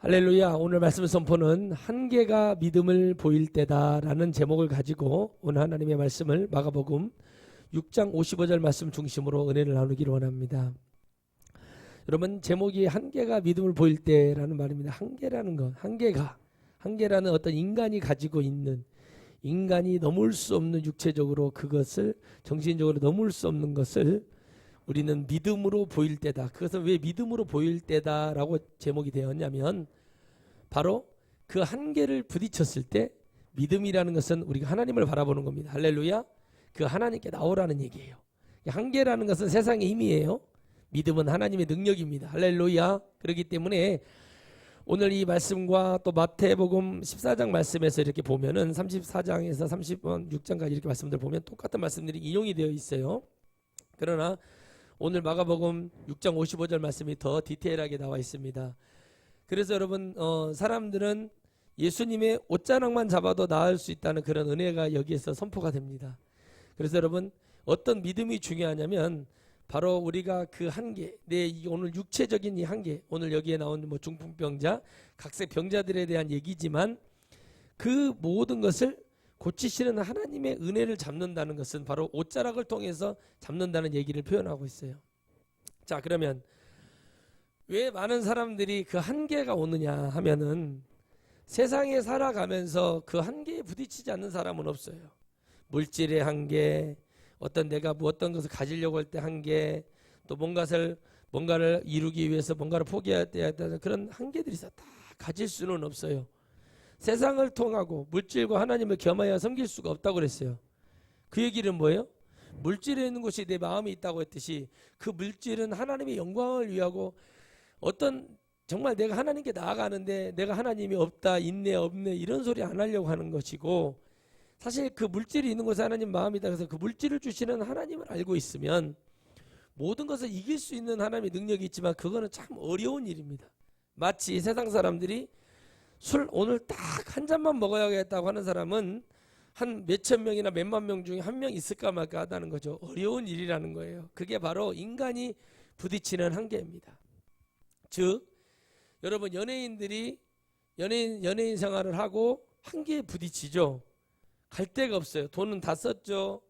할렐루야. 오늘 말씀 선포는 한계가 믿음을 보일 때다라는 제목을 가지고 오늘 하나님의 말씀을 마가복음 6장 55절 말씀 중심으로 은혜를 나누기를 원합니다. 여러분, 제목이 한계가 믿음을 보일 때라는 말입니다. 한계라는 것, 한계라는 어떤 인간이 가지고 있는, 인간이 넘을 수 없는 육체적으로 그것을, 정신적으로 넘을 수 없는 것을 우리는 믿음으로 보일 때다. 그것은 왜 믿음으로 보일 때다라고 제목이 되었냐면 바로 그 한계를 부딪혔을 때 믿음이라는 것은 우리가 하나님을 바라보는 겁니다. 할렐루야. 그 하나님께 나오라는 얘기예요. 한계라는 것은 세상의 힘이에요. 믿음은 하나님의 능력입니다. 할렐루야. 그렇기 때문에 오늘 이 말씀과 또 마태복음 14장 말씀에서 이렇게 보면은 34장에서 36장까지 이렇게 말씀들 보면 똑같은 말씀들이 인용이 되어 있어요. 그러나 오늘 마가복음 6장 55절 말씀이 더 디테일하게 나와 있습니다. 그래서 여러분, 사람들은 예수님의 옷자락만 잡아도 나을 수 있다는 그런 은혜가 여기에서 선포가 됩니다. 그래서 여러분, 어떤 믿음이 중요하냐면 바로 우리가 그 한계, 오늘 육체적인 이 한계, 오늘 여기에 나온 뭐 중풍병자, 각색 병자들에 대한 얘기지만 그 모든 것을 고치시는 하나님의 은혜를 잡는다는 것은 바로 옷자락을 통해서 잡는다는 얘기를 표현하고 있어요. 자, 그러면 왜 많은 사람들이 그 한계가 오느냐 하면은 세상에 살아가면서 그 한계에 부딪히지 않는 사람은 없어요. 물질의 한계, 내가 어떤 것을 가지려고 할 때 한계, 또 뭔가를 이루기 위해서 뭔가를 포기해야 되는 그런 한계들이 있어. 다 가질 수는 없어요. 세상을 통하고 물질과 하나님을 겸하여 섬길 수가 없다고 그랬어요. 그 얘기는 뭐예요? 물질에 있는 곳이 내 마음이 있다고 했듯이 그 물질은 하나님의 영광을 위하고 정말 내가 하나님께 나아가는데 내가 하나님이 없다, 있네, 없네 이런 소리 안 하려고 하는 것이고, 사실 그 물질이 있는 곳에 하나님 마음이다. 그래서 그 물질을 주시는 하나님을 알고 있으면 모든 것을 이길 수 있는 하나님의 능력이 있지만 그거는 참 어려운 일입니다. 마치 세상 사람들이 술 오늘 딱 한 잔만 먹어야겠다고 하는 사람은 한 몇천 명이나 몇만 명 중에 한 명 있을까 말까 하다는 거죠. 어려운 일이라는 거예요. 그게 바로 인간이 부딪히는 한계입니다. 즉 여러분, 연예인들이 연예인 생활을 하고 한계에 부딪히죠. 갈 데가 없어요. 돈은 다 썼죠.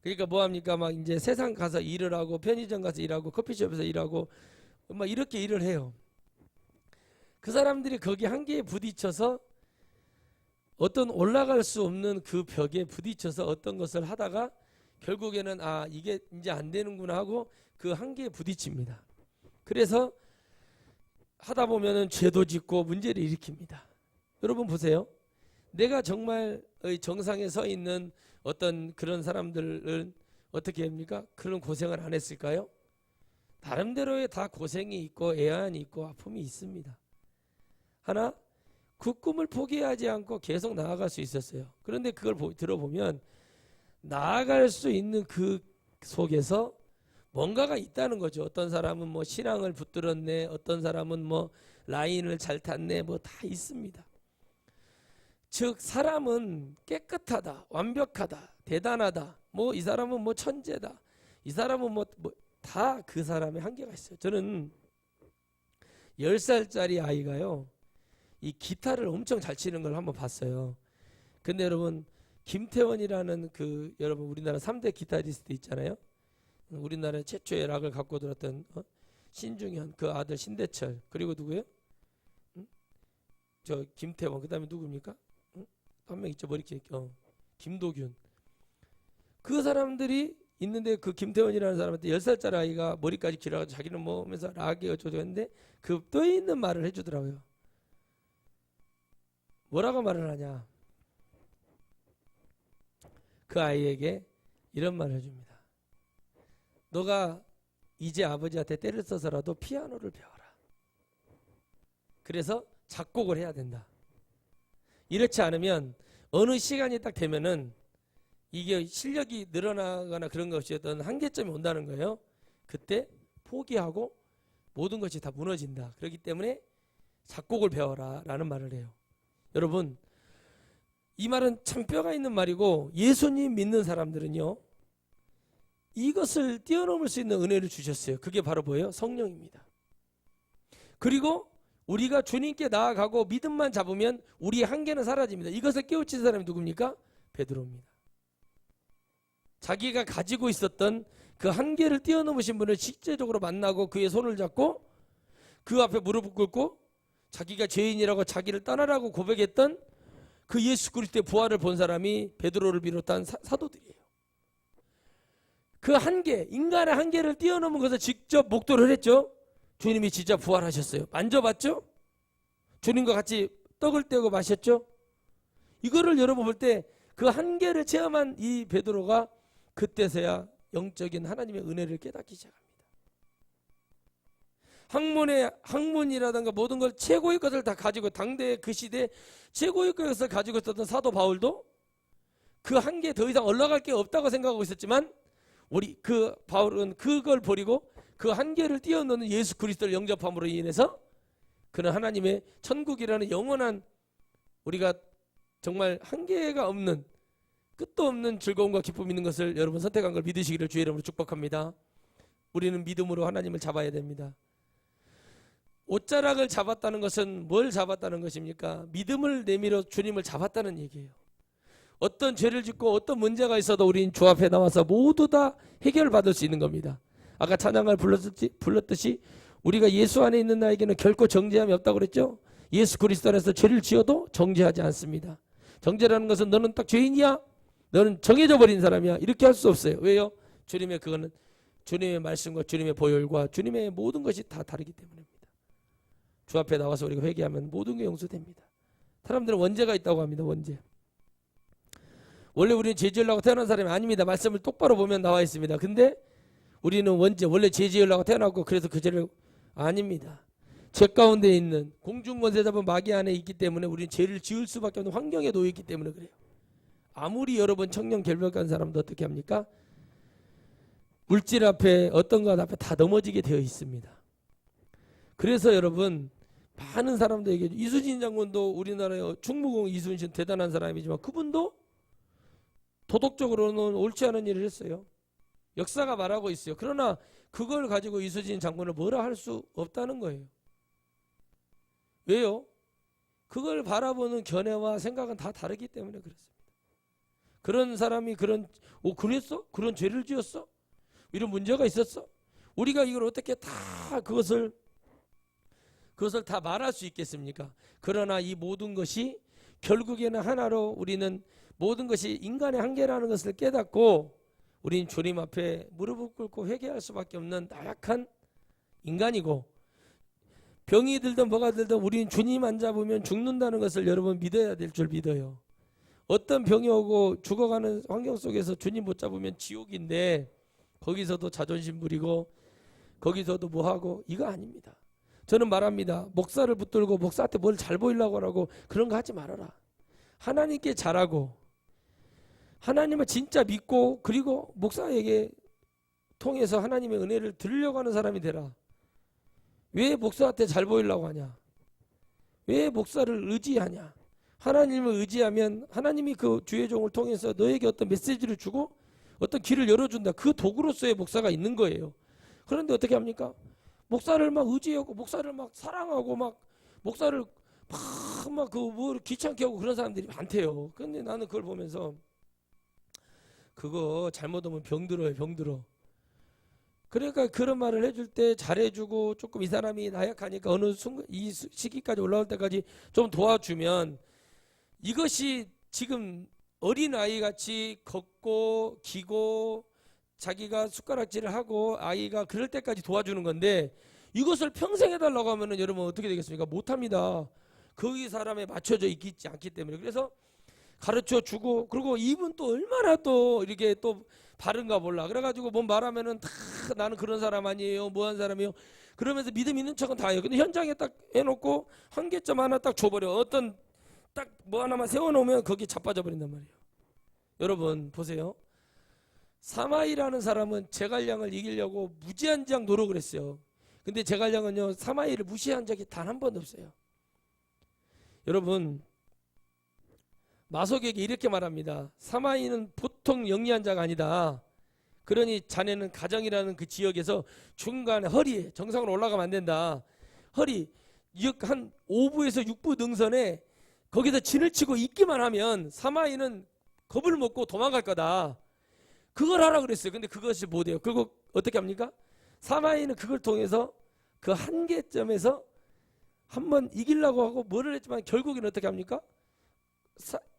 그러니까 뭐합니까? 막 이제 세상 가서 일을 하고 편의점 가서 일하고 커피숍에서 일하고 막 이렇게 일을 해요. 그 사람들이 거기 한계에 부딪혀서 어떤 올라갈 수 없는 그 벽에 부딪혀서 어떤 것을 하다가 결국에는 이게 이제 안 되는구나 하고 그 한계에 부딪힙니다. 그래서 하다 보면은 죄도 짓고 문제를 일으킵니다. 여러분 보세요. 내가 정말 정상에 서 있는 어떤 그런 사람들은 어떻게 합니까? 그런 고생을 안 했을까요? 나름대로의 다 고생이 있고 애환이 있고 아픔이 있습니다. 하나, 그 꿈을 포기하지 않고 계속 나아갈 수 있었어요. 그런데 그걸 들어보면 나아갈 수 있는 그 속에서 뭔가가 있다는 거죠. 어떤 사람은 뭐 신앙을 붙들었네, 어떤 사람은 뭐 라인을 잘 탔네, 뭐 다 있습니다. 즉 사람은 깨끗하다, 완벽하다, 대단하다, 뭐 이 사람은 뭐 천재다, 이 사람은 뭐 다 그 사람의 한계가 있어요. 저는 10살짜리 아이가요, 이 기타를 엄청 잘 치는 걸 한번 봤어요. 근데 여러분, 김태원이라는 여러분 우리나라 3대 기타리스트 있잖아요. 우리나라 최초의 락을 갖고 들었던 신중현, 그 아들 신대철, 그리고 누구예요? 저 김태원, 그 다음에 누굽니까? 한 명 있죠, 머리끼리 김도균. 그 사람들이 있는데 그 김태원이라는 사람한테 10살짜리 아이가 머리까지 길어가지고 자기는 뭐 하면서 락이 어쩌고 했는데 그 또 있는 말을 해주더라고요. 뭐라고 말을 하냐? 그 아이에게 이런 말을 해줍니다. 너가 이제 아버지한테 때를 써서라도 피아노를 배워라. 그래서 작곡을 해야 된다. 이렇지 않으면 어느 시간이 딱 되면은 이게 실력이 늘어나거나 그런 것이 어떤 한계점이 온다는 거예요. 그때 포기하고 모든 것이 다 무너진다. 그렇기 때문에 작곡을 배워라 라는 말을 해요. 여러분, 이 말은 참 뼈가 있는 말이고, 예수님 믿는 사람들은요 이것을 뛰어넘을 수 있는 은혜를 주셨어요. 그게 바로 뭐예요? 성령입니다. 그리고 우리가 주님께 나아가고 믿음만 잡으면 우리의 한계는 사라집니다. 이것을 깨우친 사람이 누굽니까? 베드로입니다. 자기가 가지고 있었던 그 한계를 뛰어넘으신 분을 실제적으로 만나고 그의 손을 잡고 그 앞에 무릎을 꿇고 자기가 죄인이라고 자기를 떠나라고 고백했던 그 예수 그리스도의 부활을 본 사람이 베드로를 비롯한 사도들이에요. 그 한계, 인간의 한계를 뛰어넘은 것을 직접 목도를 했죠. 주님이 진짜 부활하셨어요. 만져봤죠? 주님과 같이 떡을 떼고 마셨죠? 이거를 여러분 볼 때 그 한계를 체험한 이 베드로가 그때서야 영적인 하나님의 은혜를 깨닫기 시작합니다. 학문이라든가 모든 걸 최고의 것을 다 가지고 당대의 그 시대에 최고의 것을 가지고 있었던 사도 바울도 그 한계에 더 이상 올라갈 게 없다고 생각하고 있었지만 우리 그 바울은 그걸 버리고 그 한계를 뛰어넘는 예수 그리스도를 영접함으로 인해서 그는 하나님의 천국이라는 영원한 우리가 정말 한계가 없는 끝도 없는 즐거움과 기쁨이 있는 것을 여러분 선택한 걸 믿으시기를 주의 이름으로 축복합니다. 우리는 믿음으로 하나님을 잡아야 됩니다. 옷자락을 잡았다는 것은 뭘 잡았다는 것입니까? 믿음을 내밀어 주님을 잡았다는 얘기예요. 어떤 죄를 짓고 어떤 문제가 있어도 우린 주 앞에 나와서 모두 다 해결받을 수 있는 겁니다. 아까 찬양을 불렀듯이 우리가 예수 안에 있는 나에게는 결코 정죄함이 없다고 그랬죠. 예수 그리스도 안에서 죄를 지어도 정죄하지 않습니다. 정죄라는 것은 너는 딱 죄인이야, 너는 정해져 버린 사람이야, 이렇게 할 수 없어요. 왜요? 주님의 그거는 주님의 말씀과 주님의 보혈과 주님의 모든 것이 다 다르기 때문입니다. 주 앞에 나와서 우리가 회개하면 모든 게 용서됩니다. 사람들은 원죄가 있다고 합니다. 원죄. 원래 우리는 죄 지으려고 태어난 사람이 아닙니다. 말씀을 똑바로 보면 나와 있습니다. 근데 우리는 원래 죄 지으려고 태어났고 그래서 그 죄를 아닙니다. 죄 가운데 있는 공중권세 잡은 마귀 안에 있기 때문에 우리는 죄를 지을 수밖에 없는 환경에 놓여 있기 때문에 그래요. 아무리 여러분 청년 결벽한 사람도 어떻게 합니까? 물질 앞에 어떤 것 앞에 다 넘어지게 되어 있습니다. 그래서 여러분 많은 사람들에게 이순신 장군도 우리나라의 충무공 이순신 대단한 사람이지만 그분도 도덕적으로는 옳지 않은 일을 했어요. 역사가 말하고 있어요. 그러나 그걸 가지고 이순신 장군을 뭐라 할 수 없다는 거예요. 왜요? 그걸 바라보는 견해와 생각은 다 다르기 때문에 그렇습니다. 그런 사람이 그랬어? 그런 죄를 지었어? 이런 문제가 있었어? 우리가 이걸 어떻게 다 그것을 다 말할 수 있겠습니까? 그러나 이 모든 것이 결국에는 하나로 우리는 모든 것이 인간의 한계라는 것을 깨닫고 우리는 주님 앞에 무릎을 꿇고 회개할 수밖에 없는 나약한 인간이고 병이 들든 뭐가 들든 우리는 주님 안 잡으면 죽는다는 것을 여러분 믿어야 될 줄 믿어요. 어떤 병이 오고 죽어가는 환경 속에서 주님 못 잡으면 지옥인데 거기서도 자존심 부리고 거기서도 뭐하고 이거 아닙니다. 저는 말합니다. 목사를 붙들고 목사한테 뭘 잘 보이려고 하고 그런 거 하지 말아라. 하나님께 잘하고 하나님을 진짜 믿고 그리고 목사에게 통해서 하나님의 은혜를 들으려고 하는 사람이 되라. 왜 목사한테 잘 보이려고 하냐? 왜 목사를 의지하냐? 하나님을 의지하면 하나님이 그 주의 종을 통해서 너에게 어떤 메시지를 주고 어떤 길을 열어준다. 그 도구로서의 목사가 있는 거예요. 그런데 어떻게 합니까? 목사를 막 의지하고 목사를 막 사랑하고 막 목사를 막 그 뭐 귀찮게 하고 그런 사람들이 많대요. 근데 나는 그걸 보면서 그거 잘못하면 병들어요. 병들어. 그러니까 그런 말을 해줄 때 잘해주고 조금 이 사람이 나약하니까 어느 순간 이 시기까지 올라올 때까지 좀 도와주면 이것이 지금 어린아이 같이 걷고 기고 자기가 숟가락질을 하고 아이가 그럴 때까지 도와주는 건데 이것을 평생 해달라고 하면은 여러분 어떻게 되겠습니까? 못합니다. 거기 사람에 맞춰져 있지 않기 때문에. 그래서 가르쳐 주고 그리고 이분 또 얼마나 또 이렇게 또 바른가 몰라. 그래가지고 뭐 말하면은 다 나는 그런 사람 아니에요. 뭐한 사람이에요. 그러면서 믿음 있는 척은 다 해요. 근데 현장에 딱 해놓고 한계점 하나 딱 줘버려. 어떤 딱 뭐 하나만 세워놓으면 거기 자빠져 버린단 말이에요. 여러분 보세요. 사마이라는 사람은 제갈량을 이기려고 무지한장 노력을 했어요. 근데 제갈량은요 사마이를 무시한 적이 단 한 번도 없어요. 여러분 마속에게 이렇게 말합니다. 사마이는 보통 영리한 자가 아니다. 그러니 자네는 가정이라는 그 지역에서 중간에 허리에 정상으로 올라가면 안 된다. 허리 한 5부에서 6부 능선에 거기서 진을 치고 있기만 하면 사마이는 겁을 먹고 도망갈 거다. 그걸 하라 그랬어요. 근데 그것이 못해요. 그리고 어떻게 합니까? 사마이는 그걸 통해서 그 한계점에서 한번 이기려고 하고 뭐를 했지만 결국에는 어떻게 합니까?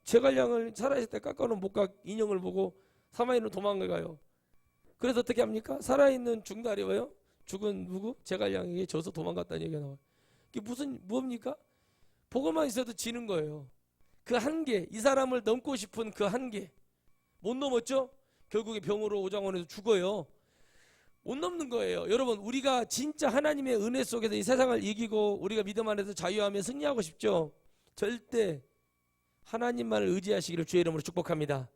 제갈량을 살아있을 때 깎아놓은 목각 인형을 보고 사마이는 도망가요. 그래서 어떻게 합니까? 살아있는 중다리와요 죽은 누구? 제갈량에게 져서 도망갔다는 얘기가 나와요. 이게 뭡니까? 보고만 있어도 지는 거예요. 그 한계, 이 사람을 넘고 싶은 그 한계 못 넘었죠? 결국에 병으로 오장원에서 죽어요. 못 넘는 거예요. 여러분, 우리가 진짜 하나님의 은혜 속에서 이 세상을 이기고 우리가 믿음 안에서 자유하며 승리하고 싶죠? 절대 하나님만을 의지하시기를 주의 이름으로 축복합니다.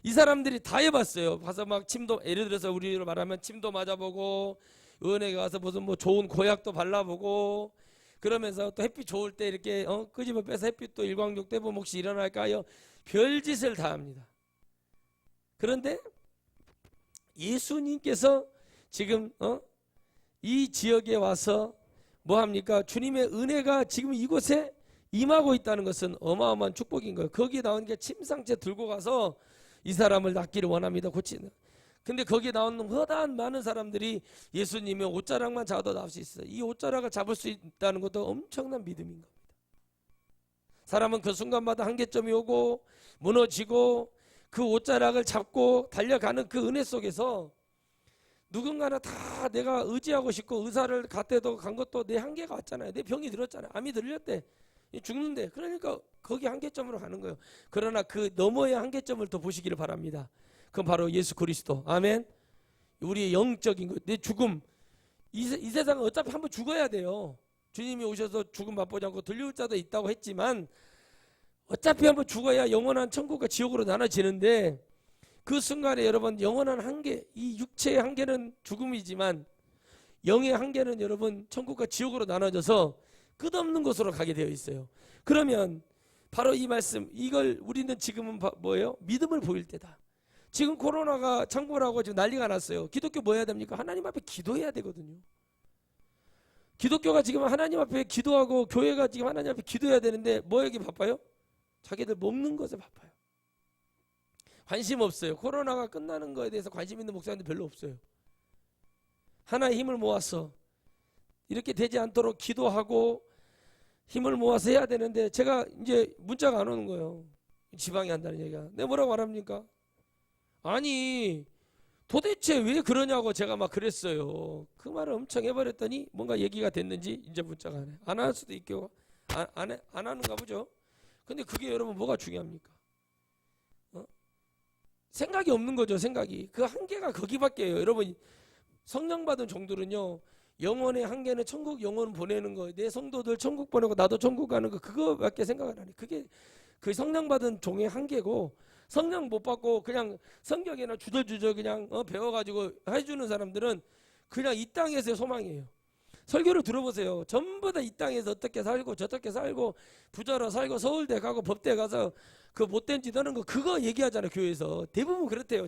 이 사람들이 다 해봤어요. 가서 막 침도, 예를 들어서 우리로 말하면 침도 맞아보고 은혜에 가서 무슨 뭐 좋은 고약도 발라보고 그러면서 또 햇빛 좋을 때 이렇게 끄집어 빼서 햇빛도 일광욕 때보면 혹시 일어날까요? 별짓을 다 합니다. 그런데 예수님께서 지금 이 지역에 와서 뭐 합니까? 주님의 은혜가 지금 이곳에 임하고 있다는 것은 어마어마한 축복인 거예요. 거기에 나오는 게 침상째 들고 가서 이 사람을 낫기를 원합니다. 고치는. 근데 거기에 나오는 허다한 많은 사람들이 예수님의 옷자락만 잡아도 나올 수 있어요. 이 옷자락을 잡을 수 있다는 것도 엄청난 믿음인 겁니다. 사람은 그 순간마다 한계점이 오고 무너지고 그 옷자락을 잡고 달려가는 그 은혜 속에서 누군가는 다 내가 의지하고 싶고 의사를 갔대도 간 것도 내 한계가 왔잖아요. 내 병이 들었잖아요. 암이 들렸대. 죽는데. 그러니까 거기 한계점으로 가는 거예요. 그러나 그 너머의 한계점을 더 보시기를 바랍니다. 그건 바로 예수 그리스도. 아멘. 우리의 영적인 것. 내 죽음. 이 세상은 어차피 한번 죽어야 돼요. 주님이 오셔서 죽음 맛보지 않고 들려올 자도 있다고 했지만 어차피 한번 죽어야 영원한 천국과 지옥으로 나눠지는데 그 순간에 여러분 영원한 한계, 이 육체의 한계는 죽음이지만 영의 한계는 여러분 천국과 지옥으로 나눠져서 끝없는 곳으로 가게 되어 있어요. 그러면 바로 이 말씀, 이걸 우리는 지금은 뭐예요? 믿음을 보일 때다. 지금 코로나가 창궐하고 지금 난리가 났어요. 기독교 뭐 해야 됩니까? 하나님 앞에 기도해야 되거든요. 기독교가 지금 하나님 앞에 기도하고 교회가 지금 하나님 앞에 기도해야 되는데 뭐에게 바빠요? 자기들 먹는 것에 바빠요. 관심 없어요. 코로나가 끝나는 거에 대해서 관심 있는 목사님들 별로 없어요. 하나의 힘을 모아서 이렇게 되지 않도록 기도하고 힘을 모아서 해야 되는데 제가 이제 문자가 안 오는 거예요. 지방이 한다는 얘기가. 내가 뭐라고 말합니까? 아니 도대체 왜 그러냐고 제가 막 그랬어요. 그 말을 엄청 해버렸더니 뭔가 얘기가 됐는지 이제 문자가 안 해. 안 할 수도 있고 안 하는가 보죠. 근데 그게 여러분 뭐가 중요합니까? 생각이 없는 거죠. 생각이. 그 한계가 거기밖에요. 여러분 성령 받은 종들은요. 영혼의 한계는 천국 영혼 보내는 거. 내 성도들 천국 보내고 나도 천국 가는 거. 그거밖에 생각 안 하니. 그게 그 성령 받은 종의 한계고 성령 못 받고 그냥 성경이나 주저주저 그냥 배워가지고 해주는 사람들은 그냥 이 땅에서의 소망이에요. 설교를 들어보세요. 전부 다 이 땅에서 어떻게 살고 저렇게 살고 부자로 살고 서울대 가고 법대 가서 그 못된 짓 하는 거 그거 얘기하잖아요. 교회에서 대부분 그렇대요.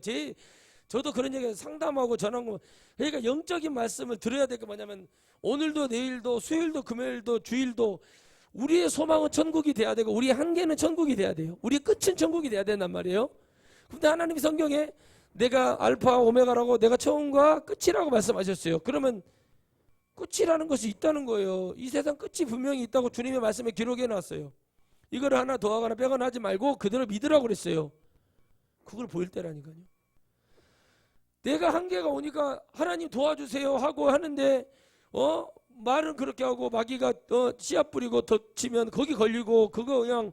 저도 그런 얘기 상담하고 전하고 그러니까 영적인 말씀을 들어야 될 게 뭐냐면 오늘도 내일도 수요일도 금요일도 주일도 우리의 소망은 천국이 돼야 되고 우리의 한계는 천국이 돼야 돼요. 우리의 끝은 천국이 돼야 된단 말이에요. 근데 하나님이 성경에 내가 알파 오메가라고 내가 처음과 끝이라고 말씀하셨어요. 그러면 끝이라는 것이 있다는 거예요. 이 세상 끝이 분명히 있다고 주님의 말씀에 기록해 놨어요. 이거를 하나 더하거나 빼거나 하지 말고 그대로 믿으라고 그랬어요. 그걸 보일 때라니까요. 내가 한계가 오니까 하나님 도와주세요 하고 하는데 말은 그렇게 하고 마귀가 씨앗 뿌리고 덧치면 거기 걸리고 그거 그냥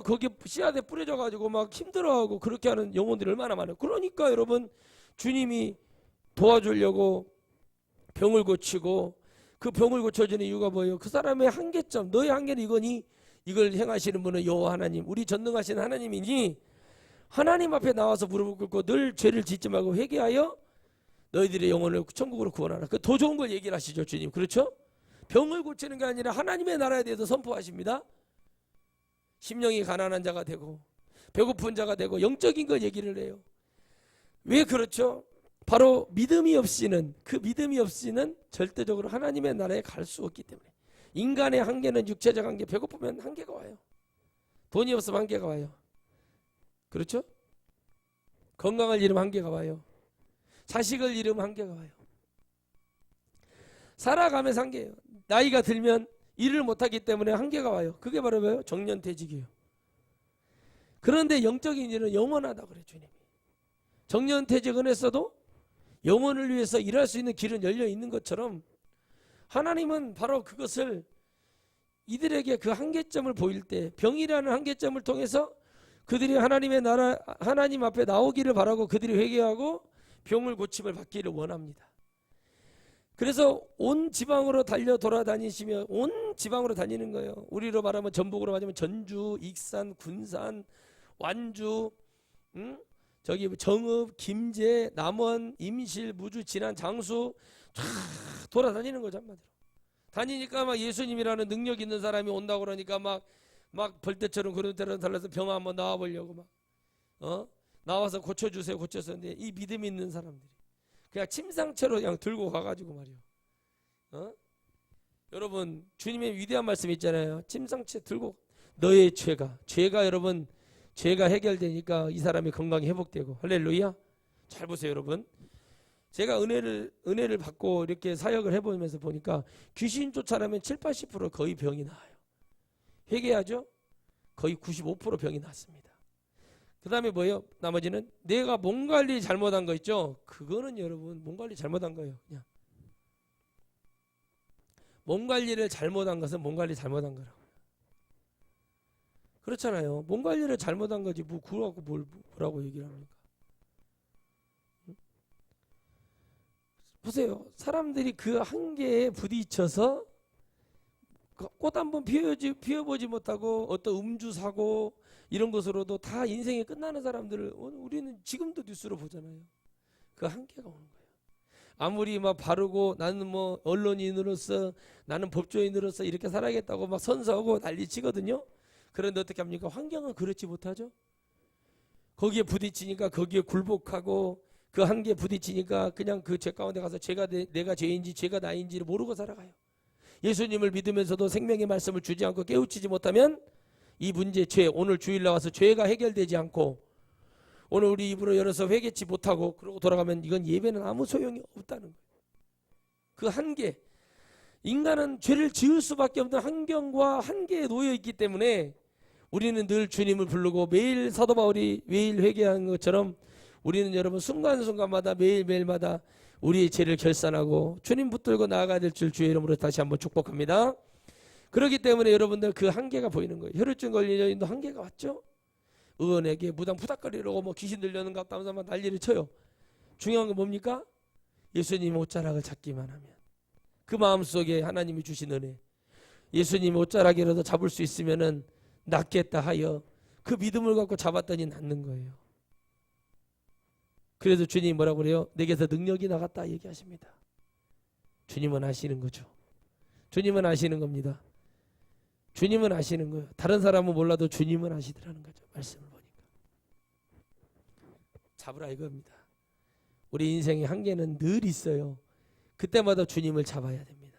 거기 씨앗에 뿌려져 가지고 막 힘들어하고 그렇게 하는 영혼들이 얼마나 많아요. 그러니까 여러분 주님이 도와주려고 병을 고치고 그 병을 고쳐주는 이유가 뭐예요? 그 사람의 한계점, 너의 한계는 이거니? 이걸 행하시는 분은 여호와 하나님, 우리 전능하신 하나님이니 하나님 앞에 나와서 무릎을 꿇고 늘 죄를 짓지 말고 회개하여 너희들의 영혼을 천국으로 구원하라. 그 더 좋은 걸 얘기를 하시죠, 주님. 그렇죠? 병을 고치는 게 아니라 하나님의 나라에 대해서 선포하십니다. 심령이 가난한 자가 되고 배고픈 자가 되고 영적인 걸 얘기를 해요. 왜 그렇죠? 바로 믿음이 없이는 절대적으로 하나님의 나라에 갈 수 없기 때문에 인간의 한계는 육체적 한계. 배고프면 한계가 와요. 돈이 없으면 한계가 와요. 그렇죠? 건강을 잃으면 한계가 와요. 자식을 잃으면 한계가 와요. 살아가면서 한계예요. 나이가 들면 일을 못하기 때문에 한계가 와요. 그게 바로 뭐예요? 정년퇴직이에요. 그런데 영적인 일은 영원하다고 그래요. 주님이. 정년퇴직은 했어도 영혼을 위해서 일할 수 있는 길은 열려 있는 것처럼 하나님은 바로 그것을 이들에게 그 한계점을 보일 때 병이라는 한계점을 통해서 그들이 하나님의 나라 하나님 앞에 나오기를 바라고 그들이 회개하고 병을 고침을 받기를 원합니다. 그래서 온 지방으로 달려 돌아다니시며 온 지방으로 다니는 거예요. 우리로 말하면 전북으로 말하면 전주, 익산, 군산, 완주, 저기 정읍, 김제, 남원, 임실, 무주, 진안, 장수 쫙 돌아다니는 거죠. 한마디로. 다니니까 막 예수님이라는 능력 있는 사람이 온다고 그러니까 막 벌떼처럼 그런 데로 달라서 병 한번 나와보려고 막 나와서 고쳐주세요 고쳤었는데 이 믿음 있는 사람들이 그냥 침상채로 그냥 들고 가가지고 말이요. 여러분 주님의 위대한 말씀 있잖아요. 침상채 들고 너의 죄가 여러분 죄가 해결되니까 이 사람이 건강이 회복되고 할렐루야. 잘 보세요 여러분. 제가 은혜를 받고 이렇게 사역을 해보면서 보니까 귀신 쫓아내면 70-80% 거의 병이 나아요. 회개하죠? 거의 95% 병이 낫습니다. 그 다음에 뭐예요? 나머지는 내가 몸 관리 잘못한 거 있죠? 그거는 여러분 몸 관리 잘못한 거예요. 그냥 몸 관리를 잘못한 것은 몸 관리 잘못한 거라고요. 그렇잖아요. 몸 관리를 잘못한 거지 뭐 그러고 뭐라고 얘기를 합니까? 보세요. 사람들이 그 한계에 부딪혀서 꽃 한번 피워보지 못하고 어떤 음주 사고 이런 것으로도 다 인생이 끝나는 사람들을 우리는 지금도 뉴스로 보잖아요. 그 한계가 오는 거예요. 아무리 막 바르고 나는 뭐 언론인으로서 나는 법조인으로서 이렇게 살아야겠다고 막 선서하고 난리 치거든요. 그런데 어떻게 합니까? 환경은 그렇지 못하죠. 거기에 부딪히니까 거기에 굴복하고 그 한계에 부딪히니까 그냥 그 죄 가운데 가서 내가 죄인지 죄가 나인지를 모르고 살아가요. 예수님을 믿으면서도 생명의 말씀을 주지 않고 깨우치지 못하면 이 문제 죄 오늘 주일 나와서 죄가 해결되지 않고 오늘 우리 입으로 열어서 회개치 못하고 그러고 돌아가면 이건 예배는 아무 소용이 없다는 거예요. 그 한계 인간은 죄를 지을 수밖에 없는 환경과 한계에 놓여 있기 때문에 우리는 늘 주님을 부르고 매일 사도 바울이 매일 회개하는 것처럼 우리는 여러분 순간순간마다 매일매일마다 우리의 죄를 결산하고 주님 붙들고 나아가야 될 줄 주의 이름으로 다시 한번 축복합니다. 그렇기 때문에 여러분들 그 한계가 보이는 거예요. 혈루증 걸린 여인도 한계가 왔죠. 의원에게 무당 푸닥거리려고 뭐 귀신 들려는 것 같다면서 막 난리를 쳐요. 중요한 건 뭡니까? 예수님 옷자락을 잡기만 하면 그 마음속에 하나님이 주신 은혜 예수님 옷자락이라도 잡을 수 있으면은 낫겠다 하여 그 믿음을 갖고 잡았더니 낫는 거예요. 그래서 주님이 뭐라고 그래요? 내게서 능력이 나갔다 얘기하십니다. 주님은 아시는 거죠. 주님은 아시는 겁니다. 주님은 아시는 거예요. 다른 사람은 몰라도 주님은 아시더라는 거죠. 말씀을 보니까. 잡으라 이겁니다. 우리 인생의 한계는 늘 있어요. 그때마다 주님을 잡아야 됩니다.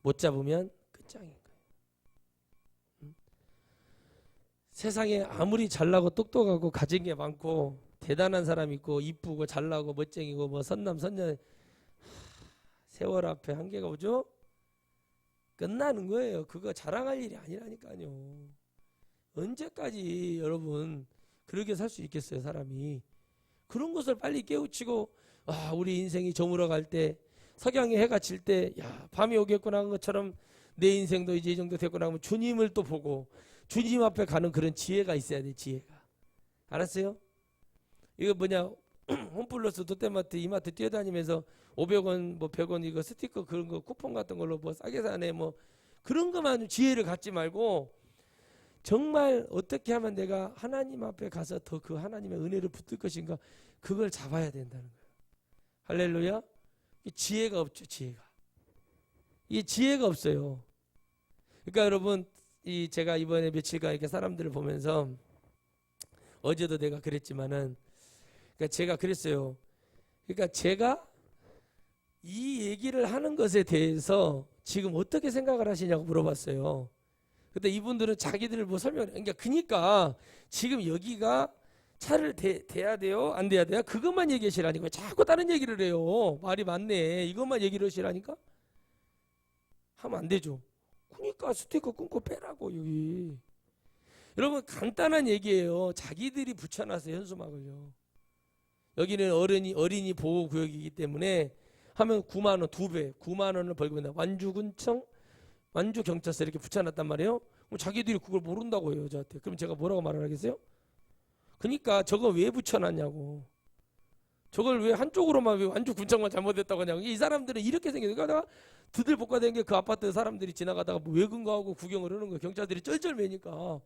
못 잡으면 끝장인 거예요. 세상에 아무리 잘나고 똑똑하고 가진 게 많고 대단한 사람 있고 이쁘고 잘나고 멋쟁이고 뭐 선남 선녀 세월 앞에 한계가 오죠? 끝나는 거예요. 그거 자랑할 일이 아니라니까요. 언제까지 여러분 그렇게 살 수 있겠어요, 사람이. 그런 것을 빨리 깨우치고 우리 인생이 저물어 갈 때 석양의 해가 질 때 밤이 오겠구나 하는 것처럼 내 인생도 이제 이 정도 됐구나 하면 주님을 또 보고 주님 앞에 가는 그런 지혜가 있어야 돼. 지혜가. 알았어요? 이거 뭐냐 홈플러스 롯데마트 이마트 뛰어다니면서 500원 뭐 100원 이거 스티커 그런 거 쿠폰 같은 걸로 뭐 싸게 사네 뭐 그런 것만 지혜를 갖지 말고 정말 어떻게 하면 내가 하나님 앞에 가서 더 그 하나님의 은혜를 붙들 것인가 그걸 잡아야 된다는 거예요. 할렐루야. 지혜가 없죠. 이 지혜가 없어요. 그러니까 여러분 제가 이번에 며칠간 이렇게 사람들을 보면서 어제도 내가 그랬지만은 그러니까 제가 그랬어요. 그러니까 제가 이 얘기를 하는 것에 대해서 지금 어떻게 생각을 하시냐고 물어봤어요. 근데 이분들은 자기들 뭐 그러니까 지금 여기가 차를 대야 돼요? 안 대야 돼요? 그것만 얘기하시라니까. 자꾸 다른 얘기를 해요. 말이 많네. 이것만 얘기를 하시라니까? 하면 안 되죠. 그러니까 스티커 끊고 빼라고 여기. 여러분 간단한 얘기예요. 자기들이 붙여놨어요. 현수막을요. 여기는 어린이 보호구역이기 때문에 하면 9만 원, 2배, 9만 원을 벌금 낸다. 완주군청, 완주경찰서 이렇게 붙여놨단 말이에요. 그럼 자기들이 그걸 모른다고 해요, 저한테. 그럼 제가 뭐라고 말을 하겠어요? 그러니까 저거 왜 붙여놨냐고. 저걸 왜 한쪽으로만 왜 완주군청만 잘못했다고 하냐고. 이 사람들은 이렇게 생겨요. 그러니까 내가 드들볶아댄 게 그 아파트 사람들이 지나가다가 뭐 외근가하고 구경을 하는 거예요. 경찰들이 쩔쩔매니까.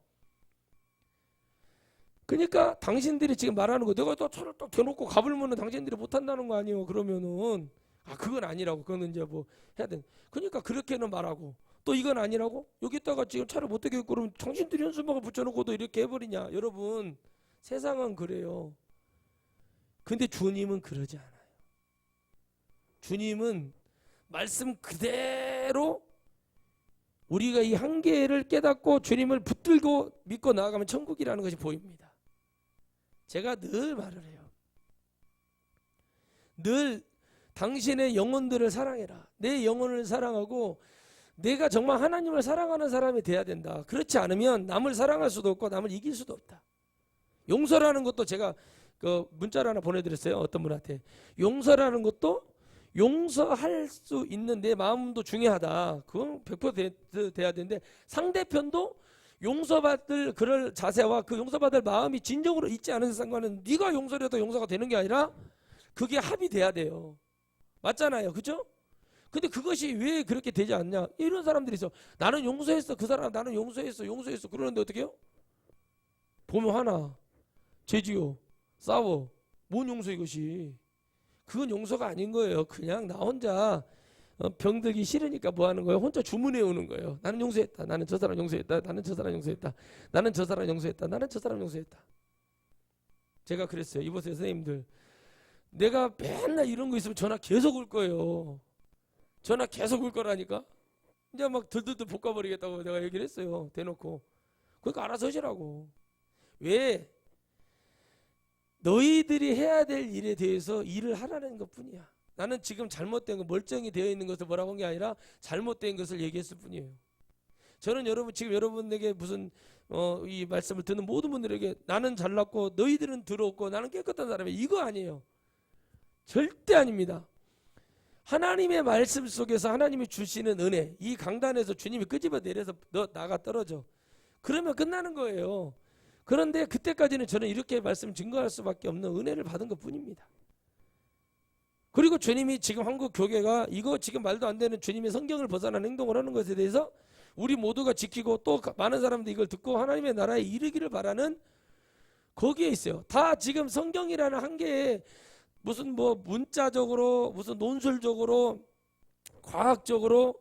그러니까 당신들이 지금 말하는 거 내가 또 차를 딱 대놓고 가불면은 당신들이 못한다는 거 아니에요. 그러면은 그건 아니라고. 그거는 이제 뭐 해야 돼. 그러니까 그렇게는 말하고 또 이건 아니라고 여기다가 지금 차를 못 대게 그러면 당신들이 현수막을 붙여놓고도 이렇게 해버리냐. 여러분 세상은 그래요. 근데 주님은 그러지 않아요. 주님은 말씀 그대로 우리가 이 한계를 깨닫고 주님을 붙들고 믿고 나아가면 천국이라는 것이 보입니다. 제가 늘 말을 해요. 늘 당신의 영혼들을 사랑해라. 내 영혼을 사랑하고 내가 정말 하나님을 사랑하는 사람이 돼야 된다. 그렇지 않으면 남을 사랑할 수도 없고 남을 이길 수도 없다. 용서라는 것도 제가 그 문자를 하나 보내드렸어요. 어떤 분한테. 용서라는 것도 용서할 수 있는 내 마음도 중요하다. 그건 100% 돼야 되는데 상대편도 용서받을 그럴 자세와 그 용서받을 마음이 진정으로 있지 않은 상관은 네가 용서를 해도 용서가 되는 게 아니라 그게 합의돼야 돼요. 맞잖아요. 그죠? 근데 그것이 왜 그렇게 되지 않냐. 이런 사람들이 있어. 나는 용서했어. 그 사람 나는 용서했어. 그러는데 어떻게 해요? 보면 화나. 죄지요. 싸워. 뭔 용서 이것이. 그건 용서가 아닌 거예요. 그냥 나 혼자 병들기 싫으니까 뭐 하는 거예요? 혼자 주문해 오는 거예요. 나는 용서했다. 나는 저 사람 용서했다. 나는 저 사람 용서했다. 나는 저 사람 용서했다. 나는 저 사람 용서했다. 제가 그랬어요. 이보세요 선생님들. 내가 맨날 이런 거 있으면 전화 계속 올 거예요. 전화 계속 올 거라니까. 이제 막 들들들 볶아버리겠다고 내가 얘기를 했어요. 대놓고. 그러니까 알아서 하시라고. 왜? 너희들이 해야 될 일에 대해서 일을 하라는 것뿐이야. 나는 지금 잘못된 거 멀쩡히 되어 있는 것을 뭐라고 한 게 아니라 잘못된 것을 얘기했을 뿐이에요. 저는 여러분 지금 여러분에게 무슨 이 말씀을 듣는 모든 분들에게 나는 잘났고 너희들은 더럽고 나는 깨끗한 사람이야 이거 아니에요. 절대 아닙니다. 하나님의 말씀 속에서 하나님이 주시는 은혜 이 강단에서 주님이 끄집어 내려서 너 나가 떨어져. 그러면 끝나는 거예요. 그런데 그때까지는 저는 이렇게 말씀 증거할 수밖에 없는 은혜를 받은 것뿐입니다. 그리고 주님이 지금 한국 교회가 이거 지금 말도 안 되는 주님의 성경을 벗어난 행동을 하는 것에 대해서 우리 모두가 지키고 또 많은 사람들이 이걸 듣고 하나님의 나라에 이르기를 바라는 거기에 있어요. 다 지금 성경이라는 한계에 무슨 뭐 문자적으로 무슨 논술적으로 과학적으로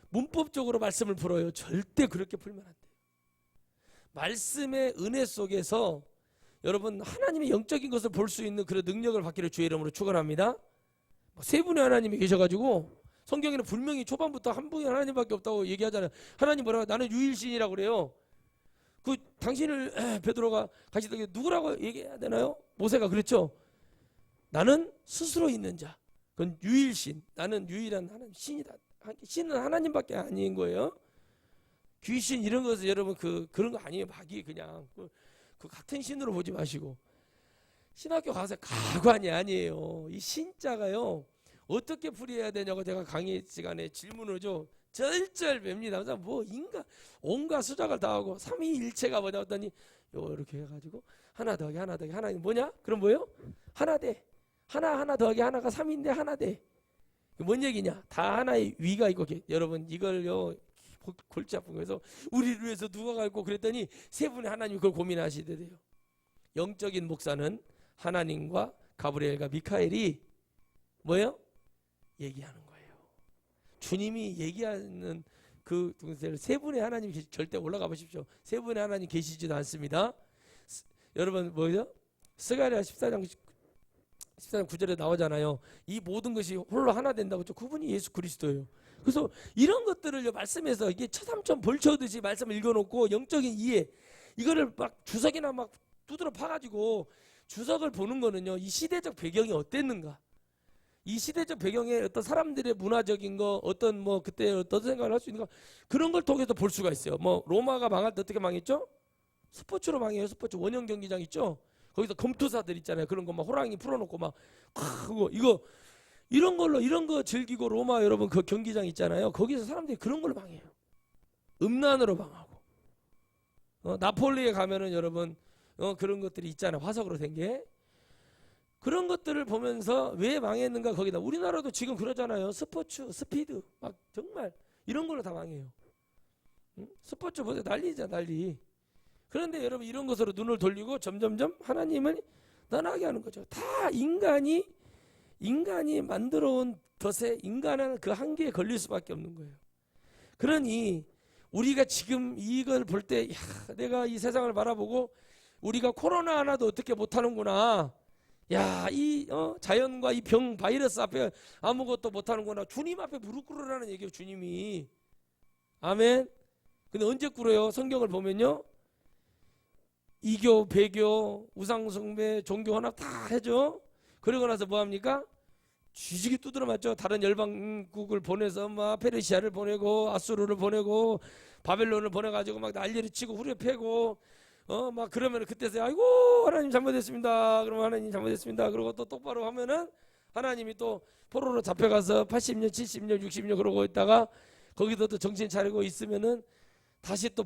문법적으로 말씀을 풀어요. 절대 그렇게 풀면 안 돼요. 말씀의 은혜 속에서 여러분 하나님의 영적인 것을 볼 수 있는 그런 능력을 받기를 주의 이름으로 축원합니다. 세 분의 하나님이 계셔가지고 성경에는 분명히 초반부터 한 분이 하나님밖에 없다고 얘기하잖아요. 하나님 뭐라고 나는 유일신이라고 그래요. 그 당신을 베드로가 같이 누구라고 얘기해야 되나요? 모세가 그랬죠. 나는 스스로 있는 자. 그건 유일신. 나는 유일한 하나님 신이다. 신은 하나님밖에 아닌 거예요. 귀신 이런 것을 여러분 그런 거 아니에요. 마귀 그냥 그 같은 신으로 보지 마시고 신학교 가서 가관이 아니에요. 이 신자가요 어떻게 풀이해야 되냐고 제가 강의 시간에 질문을 좀 절절맵니다. 그래서 뭐 인간 온갖 수작을 다 하고 삼위일체가 뭐냐 했더니 이렇게 해가지고 하나 더하기 하나 더하기 하나 뭐냐? 그럼 뭐예요? 하나 돼. 하나 더하기 하나가 3인데 하나 돼. 뭔 얘기냐? 다 하나의 위가 있고 여러분 이걸요 골치 아픈 거에서 우리를 위해서 누가 갈고 그랬더니 세 분의 하나님이 그걸 고민하시더래요. 영적인 목사는 하나님과 가브리엘과 미카엘이 뭐예요? 얘기하는 거예요. 주님이 얘기하는 그 세 분의 하나님 절대 올라가 보십시오. 세 분의 하나님 계시지도 않습니다. 여러분 뭐죠? 스가랴 14장 9절에 나오잖아요. 이 모든 것이 홀로 하나 된다고. 그분이 예수 그리스도예요. 그래서 이런 것들을 말씀에서 이게 처삼천 벌쳐오듯이 말씀을 읽어놓고 영적인 이해 이거를 막 주석이나 막 두드러 파가지고 주석을 보는 거는요, 이 시대적 배경이 어땠는가, 이 시대적 배경에 어떤 사람들의 문화적인 거, 어떤 뭐 그때 어떤 생각을 할 수 있는가, 그런 걸 통해서 볼 수가 있어요. 뭐 로마가 망할 때 어떻게 망했죠? 스포츠로 망해요. 스포츠 원형 경기장 있죠. 거기서 검투사들 있잖아요. 그런 거 막 호랑이 풀어놓고 막 그거 이거 이런 걸로 이런 거 즐기고 로마 여러분 그 경기장 있잖아요. 거기서 사람들이 그런 걸로 망해요. 음란으로 망하고. 나폴리에 가면은 여러분 그런 것들이 있잖아요. 화석으로 된 게. 그런 것들을 보면서 왜 망했는가 거기다. 우리나라도 지금 그러잖아요. 스포츠, 스피드 막 정말 이런 걸로 다 망해요. 스포츠 보세요. 난리죠, 난리. 그런데 여러분 이런 것으로 눈을 돌리고 점점점 하나님을 떠나게 하는 거죠. 다 인간이 만들어온 덫에 인간은 그 한계에 걸릴 수밖에 없는 거예요. 그러니 우리가 지금 이걸 볼 때 내가 이 세상을 바라보고 우리가 코로나 하나도 어떻게 못하는구나. 야, 이 자연과 이 병 바이러스 앞에 아무것도 못하는구나. 주님 앞에 무릎 꿇으라는 얘기예요. 주님이. 아멘. 근데 언제 꿇어요? 성경을 보면요. 이교, 배교, 우상숭배, 종교 혼합 다 해줘. 그러고 나서 뭐합니까? 쥐지게 두드려 맞죠. 다른 열방국을 보내서 막 페르시아를 보내고 아수르를 보내고 바벨론을 보내가지고 막 난리를 치고 후려 패고 막 그러면 그때서 아이고 하나님 잘못했습니다. 그러면 하나님 잘못했습니다. 그러고 또 똑바로 하면은 하나님이 또 포로로 잡혀가서 80년, 70년, 60년 그러고 있다가 거기서 또 정신 차리고 있으면은 다시 또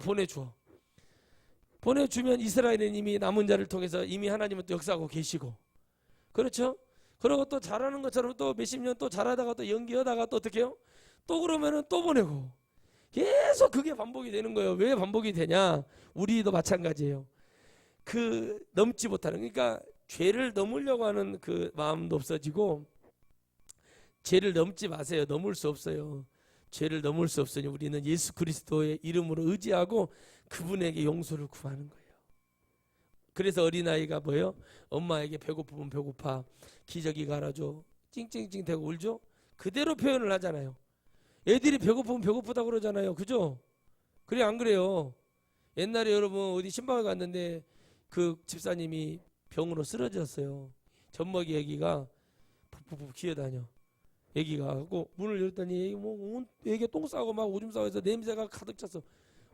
보내주면 이스라엘은 이미 남은 자를 통해서 이미 하나님은 또 역사하고 계시고, 그렇죠? 그러고 또 잘하는 것처럼 또 몇십 년 또 잘하다가 또 연기하다가 또 어떻게 해요? 또 그러면은 또 보내고 계속 그게 반복이 되는 거예요. 왜 반복이 되냐? 우리도 마찬가지예요. 그 넘지 못하는, 그러니까 죄를 넘으려고 하는 그 마음도 없어지고, 죄를 넘지 마세요. 넘을 수 없어요. 죄를 넘을 수 없으니 우리는 예수 그리스도의 이름으로 의지하고 그분에게 용서를 구하는 거예요. 그래서 어린아이가 뭐예요? 엄마에게 배고프면 배고파, 기저귀 갈아줘, 찡찡찡 대고 울죠? 그대로 표현을 하잖아요. 애들이 배고프면 배고프다고 그러잖아요. 그죠? 그래 안 그래요? 옛날에 여러분 어디 신방을 갔는데 그 집사님이 병으로 쓰러졌어요. 젖먹이 애기가 푹푹푹 기어다녀. 애기가 하고 문을 열었더니 애기가 똥 싸고 막 오줌 싸고 해서 냄새가 가득 찼어.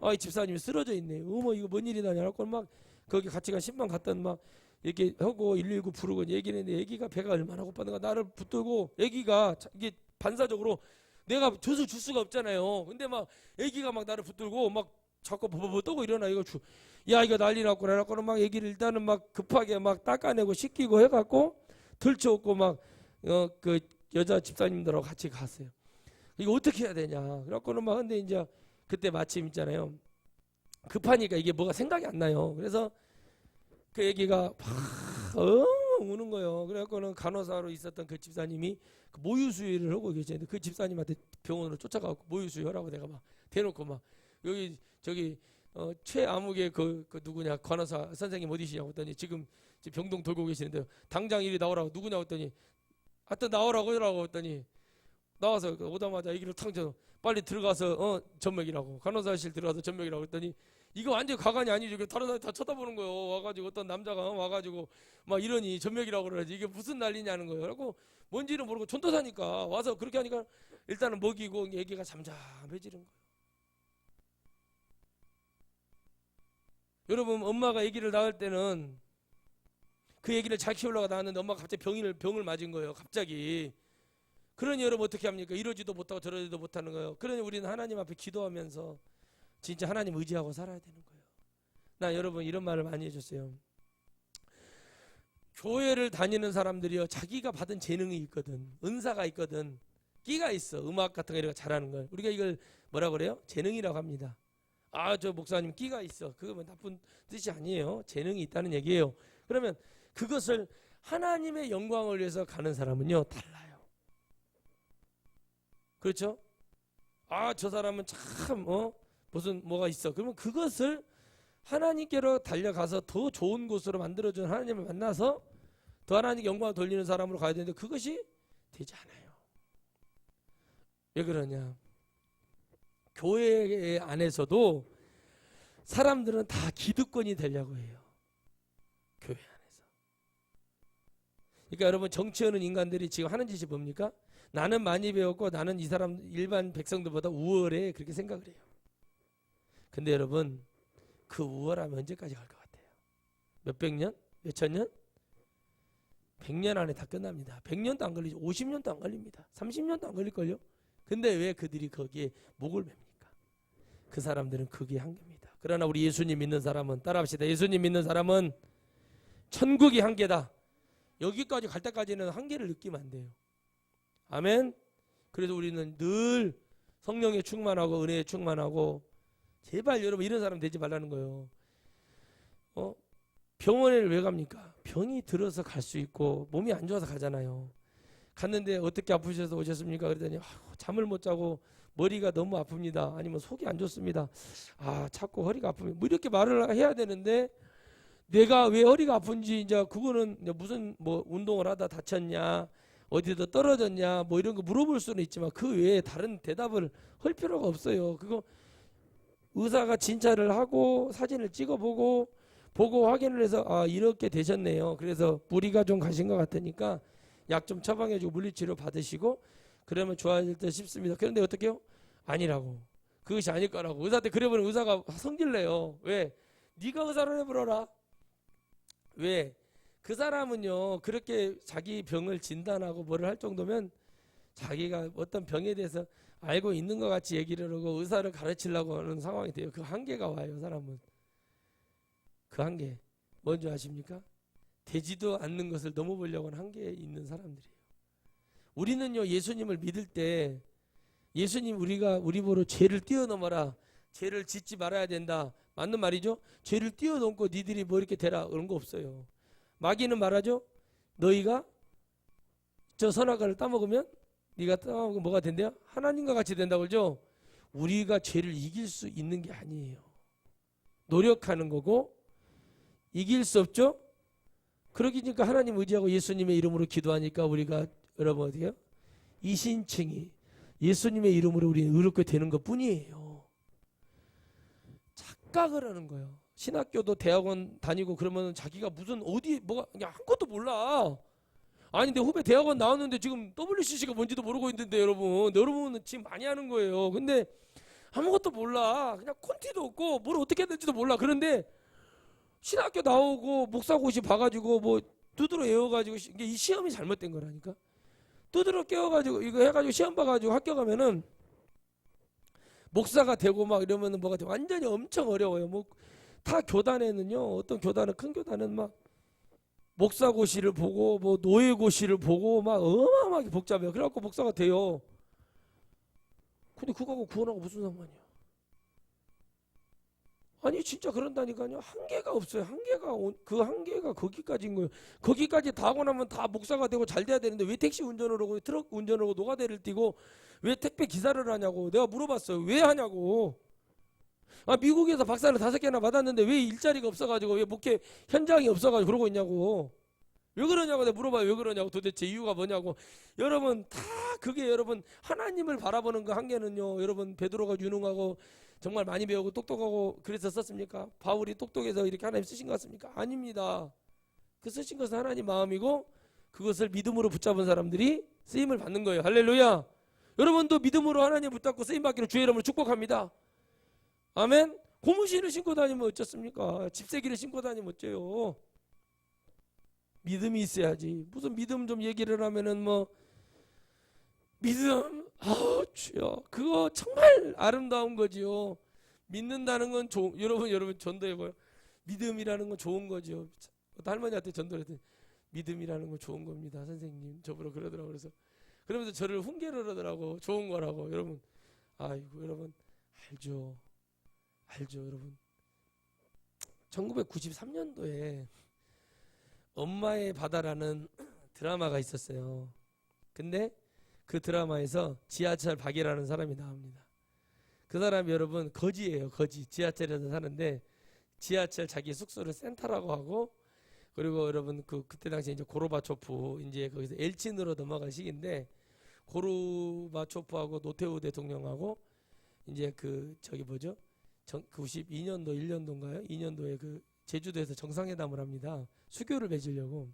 아, 이 집사님이 쓰러져 있네. 어머 이거 뭔 일이다냐 하고 막 거기 같이 간 신방 갔던 막 이렇게 하고 119 부르고 얘기를 했는데 애기가 배가 얼마나 고팠는가 나를 붙들고, 애기가 이게 반사적으로 내가 젖을 줄 수가 없잖아요. 근데 막 애기가 막 나를 붙들고 막 자꾸 버버버 떠고 일어나. 이거 야 이거 난리 났고 그래갖고는 막 애기를 일단은 막 급하게 막 닦아내고 씻기고 해갖고 들쳐오고 막 그 여자 집사님들하고 같이 갔어요. 이거 어떻게 해야 되냐. 그래갖고는 막 근데 이제 그때 마침 있잖아요. 급하니까 이게 뭐가 생각이 안 나요. 그래서 그 애기가 막 우는 거예요. 그래갖고는 간호사로 있었던 그 집사님이 그 모유수유를 하고 계시는데 그 집사님한테 병원으로 쫓아가고 모유수유하라고 내가 막 대놓고 막 여기 저기 최아무개 그 누구냐 간호사 선생님 어디시냐고 했더니 지금 병동 돌고 계시는데요. 당장 이리 나오라고. 누구냐고 했더니 하여튼 나오라고 했더니 나와서 오자마자 애기를 탕 쳐 빨리 들어가서 전맥이라고, 간호사실 들어가서 전맥이라고 했더니 이거 완전 가관이 아니죠. 다른 사람이 다 쳐다보는 거예요. 와가지고 어떤 남자가 와가지고 막 이러니 전맥이라고 그러지 이게 무슨 난리냐는 거예요. 그래갖고 뭔지는 모르고 촌도사니까 와서 그렇게 하니까 일단은 먹이고 애기가 잠잠해지는 거예요. 여러분 엄마가 애기를 낳을 때는 그 애기를 잘 키우려고 낳았는데 엄마가 갑자기 병을 맞은 거예요. 갑자기. 그러니 여러분 어떻게 합니까? 이러지도 못하고 저러지도 못하는 거예요. 그러니 우리는 하나님 앞에 기도하면서 진짜 하나님 의지하고 살아야 되는 거예요. 나 여러분 이런 말을 많이 해줬어요. 교회를 다니는 사람들이요, 자기가 받은 재능이 있거든, 은사가 있거든, 끼가 있어. 음악 같은 거 이런 거 잘하는 걸 우리가 이걸 뭐라 그래요? 재능이라고 합니다. 아, 저 목사님 끼가 있어. 그거 뭐 나쁜 뜻이 아니에요. 재능이 있다는 얘기예요. 그러면 그것을 하나님의 영광을 위해서 가는 사람은요 달라요. 그렇죠? 아, 저 사람은 참 무슨 뭐가 있어. 그러면 그것을 하나님께로 달려가서 더 좋은 곳으로 만들어준 하나님을 만나서 더 하나님께 영광을 돌리는 사람으로 가야 되는데 그것이 되지 않아요. 왜 그러냐? 교회 안에서도 사람들은 다 기득권이 되려고 해요. 교회 안에서. 그러니까 여러분, 정치하는 인간들이 지금 하는 짓이 뭡니까? 나는 많이 배웠고 나는 이 사람 일반 백성들보다 우월해, 그렇게 생각을 해요. 근데 여러분, 그 우월함이 언제까지 갈 것 같아요? 몇백 년? 몇천 년? 100년 안에 다 끝납니다. 100년도 안 걸리죠. 50년도 안 걸립니다. 30년도 안 걸릴걸요? 근데 왜 그들이 거기에 목을 맵니까? 그 사람들은 그게 한계입니다. 그러나 우리 예수님 믿는 사람은, 따라합시다. 예수님 믿는 사람은 천국이 한계다. 여기까지 갈 때까지는 한계를 느끼면 안 돼요. 아멘. 그래서 우리는 늘 성령에 충만하고 은혜에 충만하고, 제발 여러분 이런 사람 되지 말라는 거예요. 병원에 왜 갑니까? 병이 들어서 갈 수 있고 몸이 안 좋아서 가잖아요. 갔는데 어떻게 아프셔서 오셨습니까? 그랬더니 잠을 못 자고 머리가 너무 아픕니다. 아니면 속이 안 좋습니다. 자꾸 허리가 아프면 뭐 이렇게 말을 해야 되는데, 내가 왜 허리가 아픈지 이제 그거는 무슨 뭐 운동을 하다 다쳤냐, 어디서 떨어졌냐, 뭐 이런 거 물어볼 수는 있지만 그 외에 다른 대답을 할 필요가 없어요. 그거 의사가 진찰을 하고 사진을 찍어보고 보고 확인을 해서 이렇게 되셨네요. 그래서 무리가 좀 가신 것 같으니까 약 좀 처방해주고 물리치료 받으시고 그러면 좋아질 듯 싶습니다. 그런데 어떻게 해요? 아니라고. 그것이 아닐 거라고. 의사한테 그래보면 의사가 성질내요. 왜? 네가 의사를 해보라. 왜? 그 사람은요, 그렇게 자기 병을 진단하고 뭐를 할 정도면 자기가 어떤 병에 대해서 알고 있는 것 같이 얘기를 하고 의사를 가르치려고 하는 상황이 돼요. 그 한계가 와요. 사람은. 그 한계 뭔지 아십니까? 되지도 않는 것을 넘어보려고 하는 한계에 있는 사람들이에요. 우리는요, 예수님을 믿을 때 예수님 우리 보러 죄를 뛰어넘어라, 죄를 짓지 말아야 된다, 맞는 말이죠. 죄를 뛰어넘고 니들이 뭐 이렇게 되라, 그런 거 없어요. 마귀는 말하죠. 너희가 저 선악과를 따먹으면 네가 따먹으면 뭐가 된대요? 하나님과 같이 된다고 그러죠. 우리가 죄를 이길 수 있는 게 아니에요. 노력하는 거고 이길 수 없죠. 그러니까 하나님 의지하고 예수님의 이름으로 기도하니까 우리가, 여러분 어떻게 해요? 이신칭이 예수님의 이름으로 우리는 의롭게 되는 것 뿐이에요. 착각을 하는 거예요. 신학교도 대학원 다니고 그러면 자기가 무슨 어디 뭐가 그냥 아무것도 몰라. 아니 내 후배 대학원 나왔는데 지금 WCC가 뭔지도 모르고 있는데 여러분은 지금 많이 하는 거예요. 근데 아무것도 몰라. 그냥 콘티도 없고 뭘 어떻게 해야 될지도 몰라. 그런데 신학교 나오고 목사고시 봐가지고 뭐 두드러 외워가지고 이게 이 시험이 잘못된 거라니까. 두드러 깨워가지고 이거 해가지고 시험 봐가지고 합격하면은 목사가 되고 막 이러면은 뭐가 돼. 완전히 엄청 어려워요. 뭐 다 교단에는요, 어떤 교단은 큰 교단은 막 목사고시를 보고 뭐 노예고시를 보고 막 어마어마하게 복잡해요. 그래갖고 목사가 돼요. 근데 그거하고 구원하고 무슨 상관이야? 아니 진짜 그런다니까요. 한계가 없어요. 그 한계가 거기까지인 거예요. 거기까지 다 하고 나면 다 목사가 되고 잘 돼야 되는데 왜 택시 운전을 하고 트럭 운전을 하고 노가다를 뛰고 왜 택배 기사를 하냐고. 내가 물어봤어요. 왜 하냐고. 미국에서 박사를 5개나 받았는데 왜 일자리가 없어가지고, 왜 목회 현장이 없어가지고 그러고 있냐고. 왜 그러냐고 내가 물어봐요. 왜 그러냐고. 도대체 이유가 뭐냐고. 여러분 다 그게, 여러분 하나님을 바라보는 그 한계는요, 여러분 베드로가 유능하고 정말 많이 배우고 똑똑하고 그래서 썼습니까? 바울이 똑똑해서 이렇게 하나님 쓰신 것 같습니까? 아닙니다. 그 쓰신 것은 하나님 마음이고 그것을 믿음으로 붙잡은 사람들이 쓰임을 받는 거예요. 할렐루야. 여러분도 믿음으로 하나님 붙잡고 쓰임 받기를 주의 이름으로 축복합니다. 아멘. 고무신을 신고 다니면 어쩌습니까? 집세기를 신고 다니면 어째요? 믿음이 있어야지. 무슨 믿음 좀 얘기를 하면은 뭐 믿음, 주여, 그거 정말 아름다운 거지요. 믿는다는 건 여러분 전도해봐요. 믿음이라는 건 좋은 거죠. 할머니한테 전도했더니 믿음이라는 건 좋은 겁니다, 선생님. 저보러 그러더라고. 그래서 그러면서 저를 훈계를 하더라고. 좋은 거라고. 여러분, 아이고 여러분 알죠 여러분. 1993년도에 엄마의 바다라는 드라마가 있었어요. 근데 그 드라마에서 지하철 박이라는 사람이 나옵니다. 그 사람이 여러분 거지예요. 거지. 지하철에서 사는데 지하철 자기 숙소를 센터라고 하고, 그리고 여러분 그때 당시 이제 고르바초프 이제 거기서 엘친으로 넘어간 시기인데, 고르바초프하고 노태우 대통령하고 이제 그 저기 뭐죠? 92년도 1년도인가요? 2년도에 그 제주도에서 정상회담을 합니다. 수교를 맺으려고.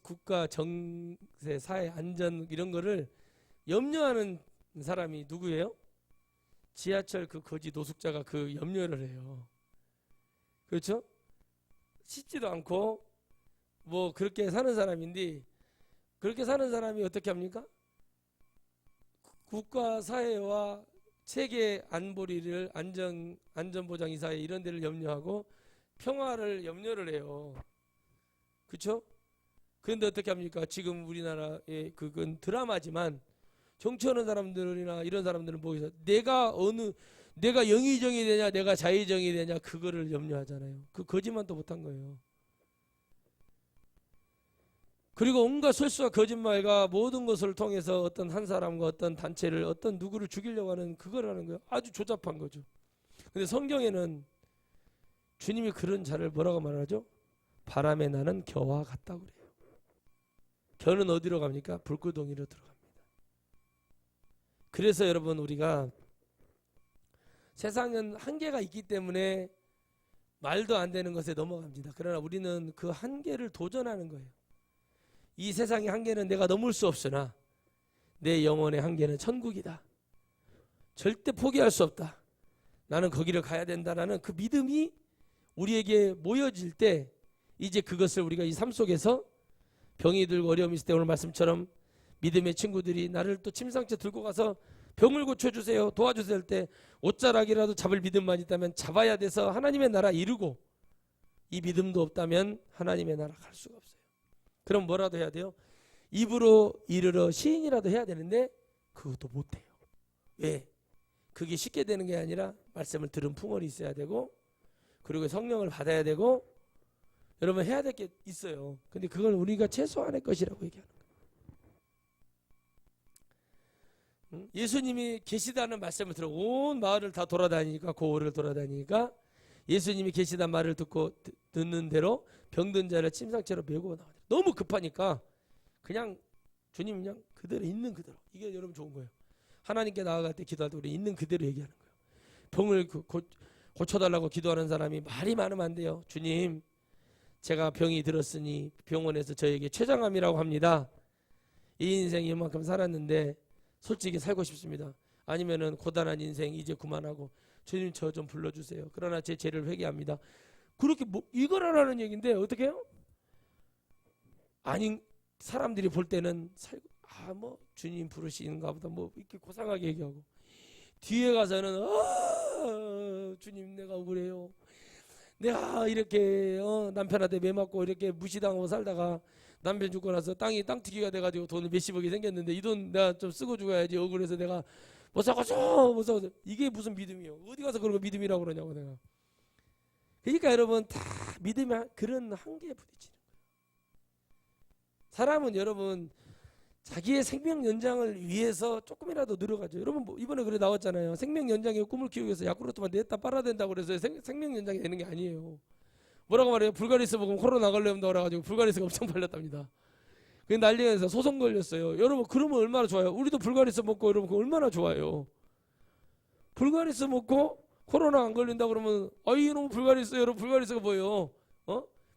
국가 정세, 사회 안전 이런 거를 염려하는 사람이 누구예요? 지하철 그 거지 노숙자가 그 염려를 해요. 그렇죠? 씻지도 않고 뭐 그렇게 사는 사람인데, 그렇게 사는 사람이 어떻게 합니까? 국가 사회와 세계 안보리를 안전보장 이사회 이런 데를 염려하고 평화를 염려를 해요. 그렇죠? 그런데 어떻게 합니까? 지금 우리나라의 그건 드라마지만 정치하는 사람들이나 이런 사람들은 보기서 내가 영의정이 되냐 내가 자의정이 되냐 그거를 염려하잖아요. 그 거짓말도 못한 거예요. 그리고 온갖 설수와 거짓말과 모든 것을 통해서 어떤 한 사람과 어떤 단체를 어떤 누구를 죽이려고 하는 그걸 하는 거예요. 아주 조잡한 거죠. 근데 성경에는 주님이 그런 자를 뭐라고 말하죠? 바람에 나는 겨와 같다고 그래요. 겨는 어디로 갑니까? 불구덩이로 들어갑니다. 그래서 여러분 우리가 세상은 한계가 있기 때문에 말도 안 되는 것에 넘어갑니다. 그러나 우리는 그 한계를 도전하는 거예요. 이 세상의 한계는 내가 넘을 수 없으나 내 영혼의 한계는 천국이다. 절대 포기할 수 없다. 나는 거기를 가야 된다라는 그 믿음이 우리에게 모여질 때 이제 그것을 우리가 이 삶 속에서 병이 들고 어려움이 있을 때 오늘 말씀처럼 믿음의 친구들이 나를 또 침상째 들고 가서 병을 고쳐주세요 도와주세요 할 때 옷자락이라도 잡을 믿음만 있다면 잡아야 돼서 하나님의 나라 이루고, 이 믿음도 없다면 하나님의 나라 갈 수가 없어요. 그럼 뭐라도 해야 돼요? 입으로 이르러 시인이라도 해야 되는데 그것도 못해요. 왜? 그게 쉽게 되는 게 아니라 말씀을 들은 풍월이 있어야 되고, 그리고 성령을 받아야 되고, 여러분 해야 될 게 있어요. 근데 그걸 우리가 최소한의 것이라고 얘기하는 거예요. 예수님이 계시다는 말씀을 들어 온 마을을 다 돌아다니니까, 고을을 돌아다니니까 예수님이 계시다는 말을 듣는 대로 병든 자를 침상째로 메고 나와요. 너무 급하니까 그냥 주님 그냥 그대로 있는 그대로. 이게 여러분 좋은 거예요. 하나님께 나아갈 때 기도할 때 우리 있는 그대로 얘기하는 거예요. 병을 고쳐달라고 기도하는 사람이 말이 많으면 안 돼요. 주님 제가 병이 들었으니 병원에서 저에게 췌장암이라고 합니다. 이 인생 이만큼 살았는데 솔직히 살고 싶습니다. 아니면은 고단한 인생 이제 그만하고 주님 저 좀 불러주세요. 그러나 제 죄를 회개합니다. 그렇게 뭐 이걸 하라는 얘기인데 어떻게 해요? 아니 사람들이 볼 때는 뭐 주님 부르시는가 보다 뭐 이렇게 고상하게 얘기하고, 뒤에 가서는 주님 내가 억울해요. 내가 이렇게 남편한테 매 맞고 이렇게 무시당하고 살다가 남편 죽고 나서 땅튀기가 돼가지고 돈을 몇십억이 생겼는데 이 돈 내가 좀 쓰고 죽어야지 억울해서 내가 못 사고줘. 이게 무슨 믿음이요? 어디 가서 그런 거 믿음이라고 그러냐고 내가. 그러니까 여러분 다 믿음이 그런 한계에 부딪히는 거예요. 사람은 여러분 자기의 생명 연장을 위해서 조금이라도 늘어가죠. 여러분 뭐 이번에 그래 나왔잖아요. 생명 연장의 꿈을 키우기 위해서 야쿠르트만 냈다 빨아야 된다고 그래서 생명 연장이 되는 게 아니에요. 뭐라고 말해요? 불가리스 먹으면 코로나 걸려온다고 그래가지고 불가리스가 엄청 팔렸답니다. 그게 난리가 나서 소송 걸렸어요. 여러분 그러면 얼마나 좋아요? 우리도 불가리스 먹고 여러분 그거 얼마나 좋아요? 불가리스 먹고 코로나 안 걸린다 그러면 이놈 불가리스, 여러분 불가리스가 뭐예요?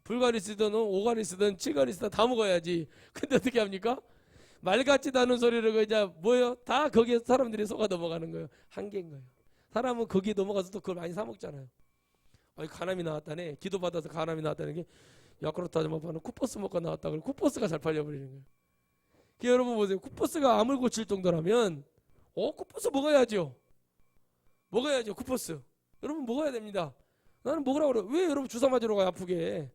불가리스든 오가리스든 칠가리스든 다 먹어야지. 근데 어떻게 합니까? 말 같지도 않은 소리를 이제 뭐예요? 다 거기에 사람들이 속아 넘어가는 거예요. 한계인 거예요. 사람은 거기에 넘어가서 또 그걸 많이 사 먹잖아요. 간암이 나왔다네. 기도 받아서 간암이 나왔다는 게 야쿠르트 아줌마는 쿠퍼스 먹고 나왔다 그러고 쿠퍼스가 잘 팔려버리는 거예요. 여러분 보세요. 쿠퍼스가 암을 고칠 정도라면 쿠퍼스 먹어야죠. 쿠퍼스. 여러분 먹어야 됩니다. 나는 먹으라고 그래. 왜 여러분 주사 맞으러 가요 아프게.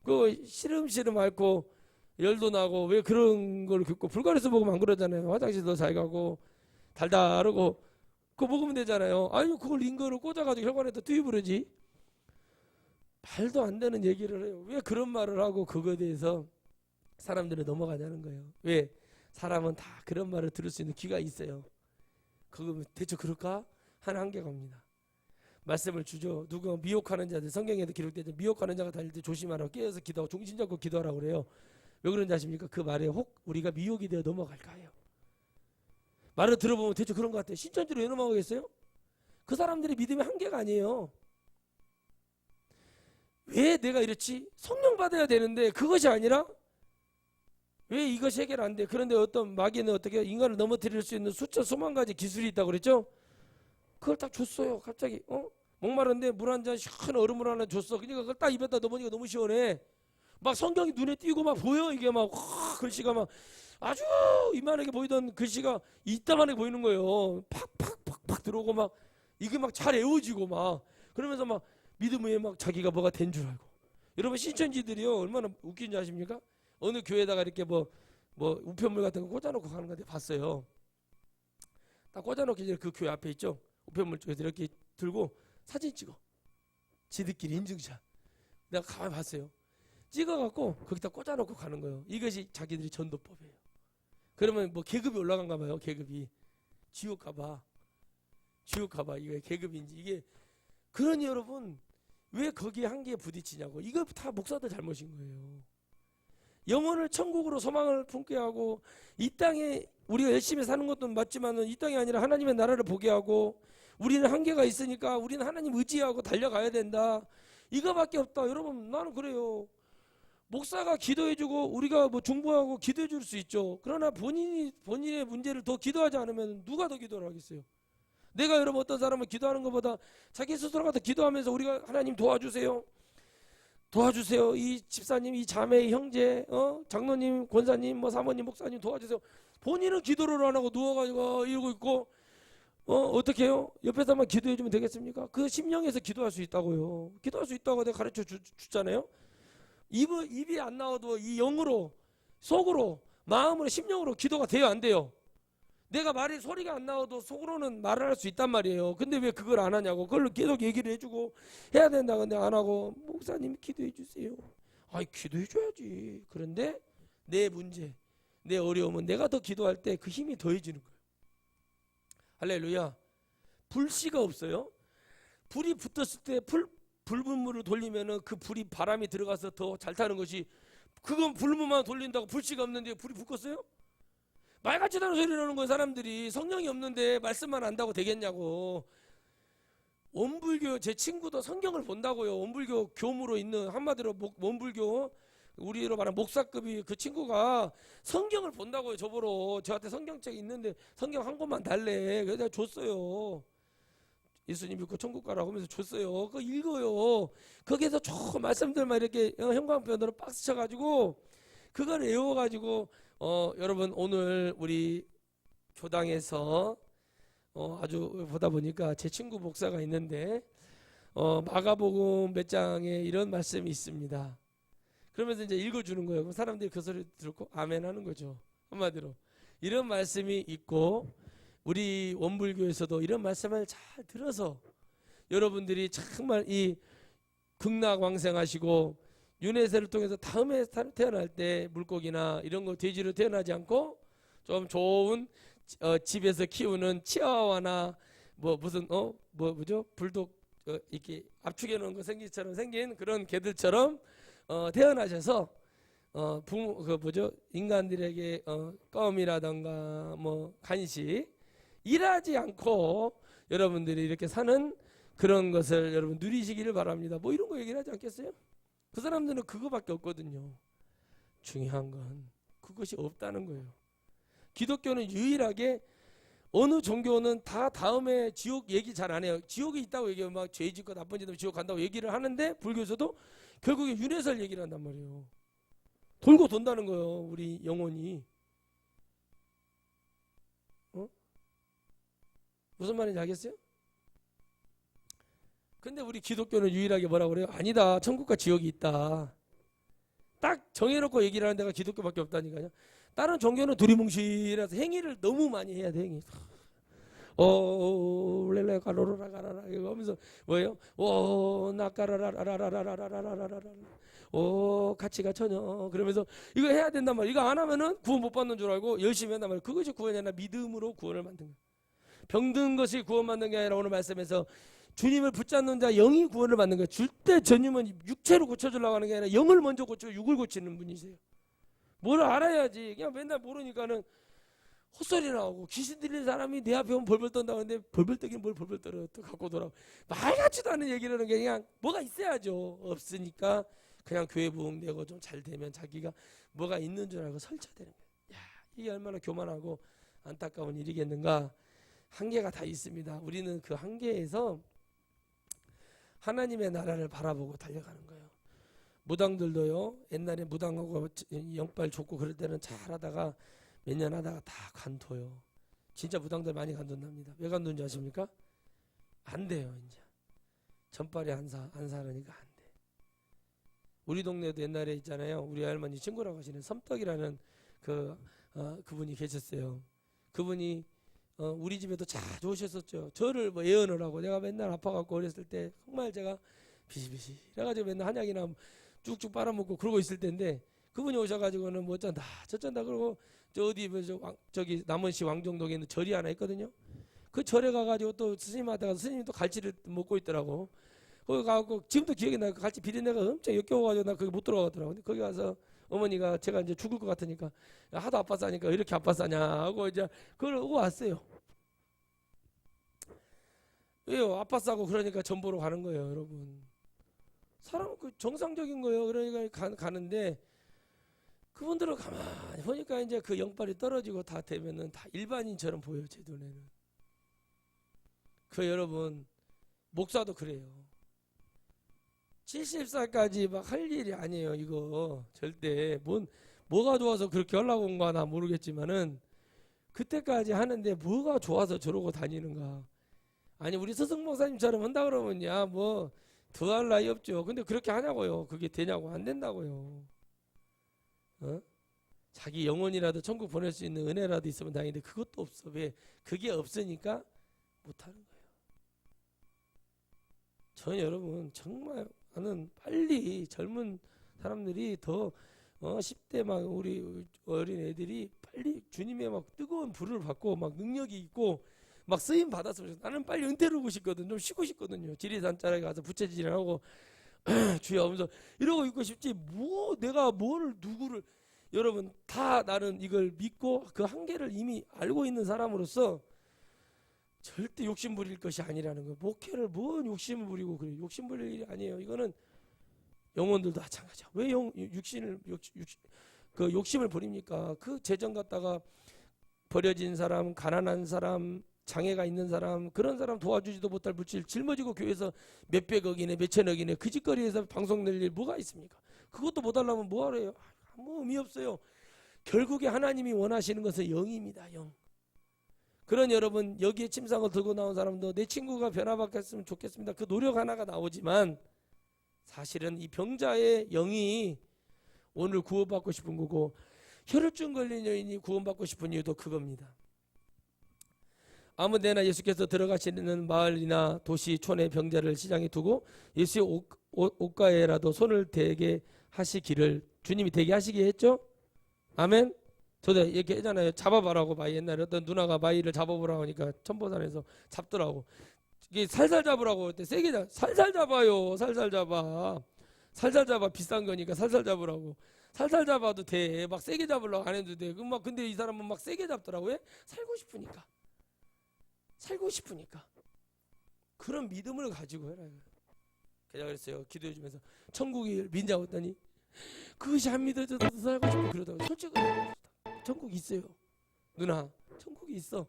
그거 시름시름 앓고 열도 나고 왜 그런 걸 겪고. 불가리스 먹으면 안 그러잖아요. 화장실도 잘 가고 달달하고 그거 먹으면 되잖아요. 그걸 링거를 꽂아가지고 혈관에다 투입을 하지. 말도 안 되는 얘기를 해요. 왜 그런 말을 하고 그거에 대해서 사람들은 넘어가냐는 거예요. 왜? 사람은 다 그런 말을 들을 수 있는 귀가 있어요. 그거 대체 그럴까? 하는 한계가 옵니다. 말씀을 주죠. 누가 미혹하는 자들, 성경에도 기록되죠. 미혹하는 자가 다닐 때 조심하라고, 깨어서 기도하고 정신 잡고 기도하라고 그래요. 왜 그런지 아십니까? 그 말에 혹 우리가 미혹이 되어 넘어갈까 해요. 말을 들어보면 대충 그런 것 같아요. 신천지로 왜 넘어가겠어요? 그 사람들이 믿음의 한계가 아니에요. 왜 내가 이렇지? 성령 받아야 되는데 그것이 아니라 왜 이것이 해결 안 돼? 그런데 어떤 마귀는 어떻게 인간을 넘어뜨릴 수 있는 수천 수만 가지 기술이 있다고 그랬죠? 그걸 딱 줬어요. 갑자기 목마른데 물 한 잔 시원한 얼음물 하나 줬어. 그러니까 그걸 딱 입에다 넣으니까 너무 시원해. 막 성경이 눈에 띄고 막 보여. 이게 막 글씨가 막 아주 이만하게 보이던 글씨가 이따만하게 보이는 거예요. 팍팍팍팍 들어오고 막 이게 막 잘 애워지고 막 그러면서 막 믿음에 막 자기가 뭐가 된 줄 알고. 여러분 신천지들이요 얼마나 웃긴지 아십니까? 어느 교회에다가 이렇게 뭐 우편물 같은 거 꽂아놓고 가는 건데 봤어요. 딱 꽂아놓기 전에 그 교회 앞에 있죠. 우편물 쪽에서 이렇게 들고 사진 찍어. 지들끼리 인증샷. 내가 가만히 봤어요. 찍어갖고 거기다 꽂아놓고 가는 거예요. 이것이 자기들이 전도법이에요. 그러면 뭐 계급이 올라간가 봐요. 계급이. 지옥 가봐. 이게 계급인지. 이게 그러니 여러분 왜 거기에 한계에 부딪히냐고. 이거 다 목사들 잘못인 거예요. 영혼을 천국으로 소망을 품게 하고 이 땅에 우리가 열심히 사는 것도 맞지만은 이 땅이 아니라 하나님의 나라를 보게 하고 우리는 한계가 있으니까 우리는 하나님 의지하고 달려가야 된다. 이거밖에 없다. 여러분 나는 그래요. 목사가 기도해주고 우리가 뭐 중보하고 기도해줄 수 있죠. 그러나 본인의 문제를 더 기도하지 않으면 누가 더 기도를 하겠어요. 내가 여러분 어떤 사람은 기도하는 것보다 자기 스스로가 더 기도하면서 우리가 하나님 도와주세요. 이 집사님, 이 자매, 이 형제, 장로님, 권사님, 뭐 사모님, 목사님 도와주세요. 본인은 기도를 안 하고 누워가지고 이러고 있고, 어떻게 해요? 옆에서만 기도해주면 되겠습니까? 그 심령에서 기도할 수 있다고요. 기도할 수 있다고 내가 가르쳐 줬잖아요. 입이 안 나와도 이 영으로, 속으로, 마음으로, 심령으로 기도가 돼요, 안 돼요? 내가 말이 소리가 안 나와도 속으로는 말을 할 수 있단 말이에요. 근데 왜 그걸 안 하냐고. 그걸 계속 얘기를 해주고 해야 된다. 근데 안 하고 목사님 기도해 주세요. 아이 기도해 줘야지. 그런데 내 문제, 내 어려움은 내가 더 기도할 때 그 힘이 더해지는 거예요. 할렐루야. 불씨가 없어요. 불이 붙었을 때 불분물을 돌리면은 그 불이 바람이 들어가서 더 잘 타는 것이 그건 불문만 돌린다고 불씨가 없는데 불이 붙겠어요? 말 같지도 않은 소리를 하는 거예요. 사람들이 성령이 없는데 말씀만 안다고 되겠냐고. 원불교 제 친구도 성경을 본다고요. 원불교 교무로 있는 한마디로 원불교 우리로 말하면 목사급이 그 친구가 성경을 본다고요. 저보러 저한테 성경책이 있는데 성경 한 권만 달래. 그래서 내가 줬어요. 예수님 믿고 천국 가라고 하면서 줬어요. 그거 읽어요. 거기에서 저 말씀들만 이렇게 형광펜으로 박스 쳐가지고 그걸 외워가지고 여러분 오늘 우리 교당에서 아주 보다 보니까 제 친구 목사가 있는데 마가복음 몇 장에 이런 말씀이 있습니다. 그러면서 이제 읽어주는 거예요. 그럼 사람들이 그 소리 듣고 아멘 하는 거죠. 한마디로 이런 말씀이 있고 우리 원불교에서도 이런 말씀을 잘 들어서 여러분들이 정말 이 극락왕생하시고 윤회세를 통해서 다음에 태어날 때 물고기나 이런 거 돼지로 태어나지 않고 좀 좋은 집에서 키우는 치아와나 뭐 무슨 뭐죠 불독 이렇게 압축해 놓은 거 생기처럼 생긴 그런 개들처럼 태어나셔서 부모 그 뭐죠 인간들에게 껌이라던가 뭐 간식 일하지 않고 여러분들이 이렇게 사는 그런 것을 여러분 누리시기를 바랍니다. 뭐 이런 거 얘기를 하지 않겠어요? 그 사람들은 그거밖에 없거든요. 중요한 건 그것이 없다는 거예요. 기독교는 유일하게 어느 종교는 다 다음에 지옥 얘기 잘 안 해요. 지옥이 있다고 얘기하면 막 죄 짓고 나쁜 짓 하면 지옥 간다고 얘기를 하는데 불교에서도 결국에 윤회설 얘기를 한단 말이에요. 돌고 돈다는 거예요. 우리 영혼이. 무슨 말인지 알겠어요? 근데 우리 기독교는 유일하게 뭐라고 그래요? 아니다. 천국과 지옥이 있다. 딱 정해놓고 얘기를 하는 데가 기독교밖에 없다니까요. 다른 종교는 두리뭉실해서 행위를 너무 많이 해야 돼. 행위. 렐레 가로로라 가라라 이거 하면서 뭐예요? 나까라라라라라라라라라라라 가치가 전혀 그러면서 이거 해야 된단 말이야. 이거 안 하면은 구원 못 받는 줄 알고 열심히 한단 말이야. 그것이 구원이 아니라 믿음으로 구원을 만든 거야. 병든 것이 구원 받는 게 아니라 오늘 말씀에서 주님을 붙잡는 자 영이 구원을 받는 거예요. 줄때 주님은 육체로 고쳐주려고 하는 게 아니라 영을 먼저 고치고 육을 고치는 분이세요. 뭘 알아야지. 그냥 맨날 모르니까는 헛소리 나오고 귀신 들린 사람이 내 앞에 오면 벌벌 떤다고 하는데 벌벌 떠긴 뭘 벌벌 떨어 또 갖고 돌아오고 말 같지도 않은 얘기를 하는 게 그냥 뭐가 있어야죠. 없으니까 그냥 교회 부흥되고 좀 잘 되면 자기가 뭐가 있는 줄 알고 설쳐대는 거예요. 야, 이게 얼마나 교만하고 안타까운 일이겠는가. 한계가 다 있습니다. 우리는 그 한계에서 하나님의 나라를 바라보고 달려가는 거예요. 무당들도요, 옛날에 무당하고 영빨 좋고 그럴 때는 잘하다가 몇 년 하다가 다 관둬요. 진짜 무당들 많이 관둔답니다. 왜 관둔지 아십니까? 안 돼요. 이제 전빨이 안 사르니까 안 돼. 우리 동네도 옛날에 있잖아요. 우리 할머니 친구라고 하시는 섬떡이라는 그분이 계셨어요. 그분이 우리 집에도 자주 오셨었죠. 저를 뭐 예언을 하고, 내가 맨날 아파갖고 어렸을 때 정말 제가 비시비시 해가지고 맨날 한약이나 쭉쭉 빨아먹고 그러고 있을 때인데, 그분이 오셔가지고는 뭐 어쩐다 저쩐다 그러고, 저기 남원시 왕정동에 있는 절이 하나 있거든요. 그 절에 가가지고 또 스님한테 가서 스님이 또 갈치를 먹고 있더라고. 거기 가갖고 지금도 기억이 나요. 그 갈치 비린내가 엄청 역겨워가지고 나 거기 못 들어가더라고. 근데 거기 가서 어머니가 제가 이제 죽을 것 같으니까, 야, 하도 아팠사니까 이렇게 아팠사냐 하고 이제 그걸 오고 왔어요. 왜요? 아팠사고 그러니까 전보러 가는 거예요, 여러분. 사람은 그 정상적인 거예요. 그러니까 가는데, 그분들은 가만히 보니까 이제 그 영빨이 떨어지고 다 되면은 다 일반인처럼 보여요, 제 눈에는. 여러분, 목사도 그래요. 70살까지 막 할 일이 아니에요, 이거. 절대. 뭐가 좋아서 그렇게 연락 온 거나 모르겠지만은, 그때까지 하는데 뭐가 좋아서 저러고 다니는가. 아니, 우리 스승 목사님처럼 한다 그러면, 야, 뭐, 더할 나위 없죠. 근데 그렇게 하냐고요. 그게 되냐고. 안 된다고요. 자기 영혼이라도 천국 보낼 수 있는 은혜라도 있으면 다행인데, 그것도 없어. 왜? 그게 없으니까 못하는 거예요. 저는 여러분, 정말 나는 빨리 젊은 사람들이 더 10대 막 우리 어린 애들이 빨리 주님의 막 뜨거운 불을 받고 막 능력이 있고 막 쓰임 받았으면 좋겠어요. 나는 빨리 은퇴를 하고 싶거든. 좀 쉬고 싶거든요. 지리산자락에 가서 부채질하고 주여 하면서 이러고 있고 싶지, 뭐 내가 누구를. 여러분, 다 나는 이걸 믿고 그 한계를 이미 알고 있는 사람으로서 절대 욕심 부릴 것이 아니라는 거예요. 목회를 뭔 욕심을 부리고 그래요. 욕심 부릴 일이 아니에요. 이거는 영혼들도 마찬가지야. 왜 욕심을 부립니까? 그 재정 갖다가 버려진 사람, 가난한 사람, 장애가 있는 사람, 그런 사람 도와주지도 못할 물질 짊어지고 교회에서 몇백억이네 몇천억이네 그 짓거리에서 방송 낼 일 뭐가 있습니까? 그것도 못 하려면 뭐 하래요? 아무 의미 없어요. 결국에 하나님이 원하시는 것은 영입니다. 영. 그런 여러분, 여기에 침상을 들고 나온 사람도 내 친구가 변화받겠으면 좋겠습니다. 그 노력 하나가 나오지만 사실은 이 병자의 영이 오늘 구원받고 싶은 거고, 혈루증 걸린 여인이 구원받고 싶은 이유도 그겁니다. 아무데나 예수께서 들어가시는 마을이나 도시, 촌의 병자를 시장에 두고 예수의 옷가에라도 손을 대게 하시기를 주님이 대게 하시게 했죠. 아멘. 저도 이렇게 했잖아요. 잡아봐라고. 마이 옛날에 어떤 누나가 마이를 잡아보라고 하니까 천보산에서 잡더라고. 이게 살살 잡으라고 할 때 세게 살살 잡아요. 살살 잡아. 비싼 거니까 살살 잡으라고. 살살 잡아도 돼. 막 세게 잡으려고 안 해도 돼. 근데 이 사람은 막 세게 잡더라고요. 살고 싶으니까. 그런 믿음을 가지고 해라. 그래서 그랬어요. 기도해 주면서 천국이 민자고 했더니 그것이 안 믿어져도 살고 싶고 그러다가 솔직히 천국이 있어요. 누나, 천국이 있어.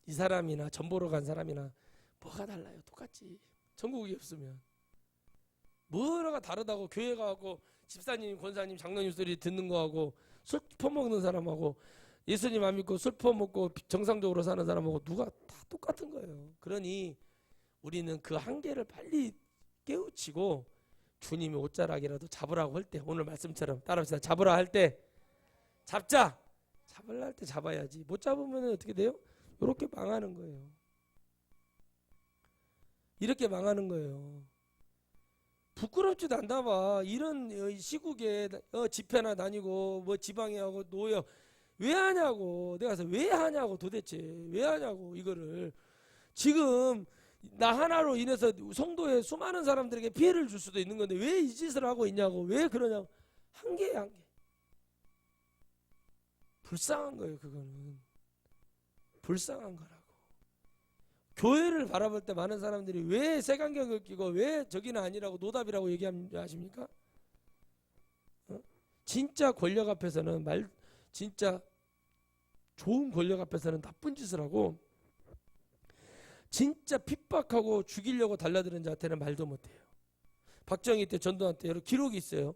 이 사람이나 전보러 간 사람이나 뭐가 달라요? 똑같지. 천국이 없으면. 뭐가 다르다고. 교회 가고 집사님, 권사님, 장로님 소리 듣는 거하고 술 퍼먹는 사람하고 예수님 안 믿고 술 퍼먹고 정상적으로 사는 사람하고 누가 다 똑같은 거예요. 그러니 우리는 그 한계를 빨리 깨우치고 주님이 옷자락이라도 잡으라고 할 때, 오늘 말씀처럼 따라합시다. 잡으라 할 때 잡자. 잡으라 할 때 잡아야지. 못 잡으면 어떻게 돼요? 이렇게 망하는 거예요. 이렇게 망하는 거예요. 부끄럽지도 않나 봐. 이런 시국에 집회나 다니고 뭐 지방에 하고 노여 왜 하냐고. 내가 그래서 왜 하냐고. 도대체 왜 하냐고. 이거를 지금 나 하나로 인해서 성도의 수많은 사람들에게 피해를 줄 수도 있는 건데 왜 이 짓을 하고 있냐고. 왜 그러냐고. 한계야, 한계. 불쌍한 거예요. 그거는 불쌍한 거라고. 교회를 바라볼 때 많은 사람들이 왜 색안경을 끼고 왜 저기는 아니라고 노답이라고 얘기하는지 아십니까? 진짜 권력 앞에서는 진짜 좋은 권력 앞에서는 나쁜 짓을 하고 진짜 핍박하고 죽이려고 달라드는 자한테는 말도 못해요. 박정희 때 전두환 때 여러 기록이 있어요.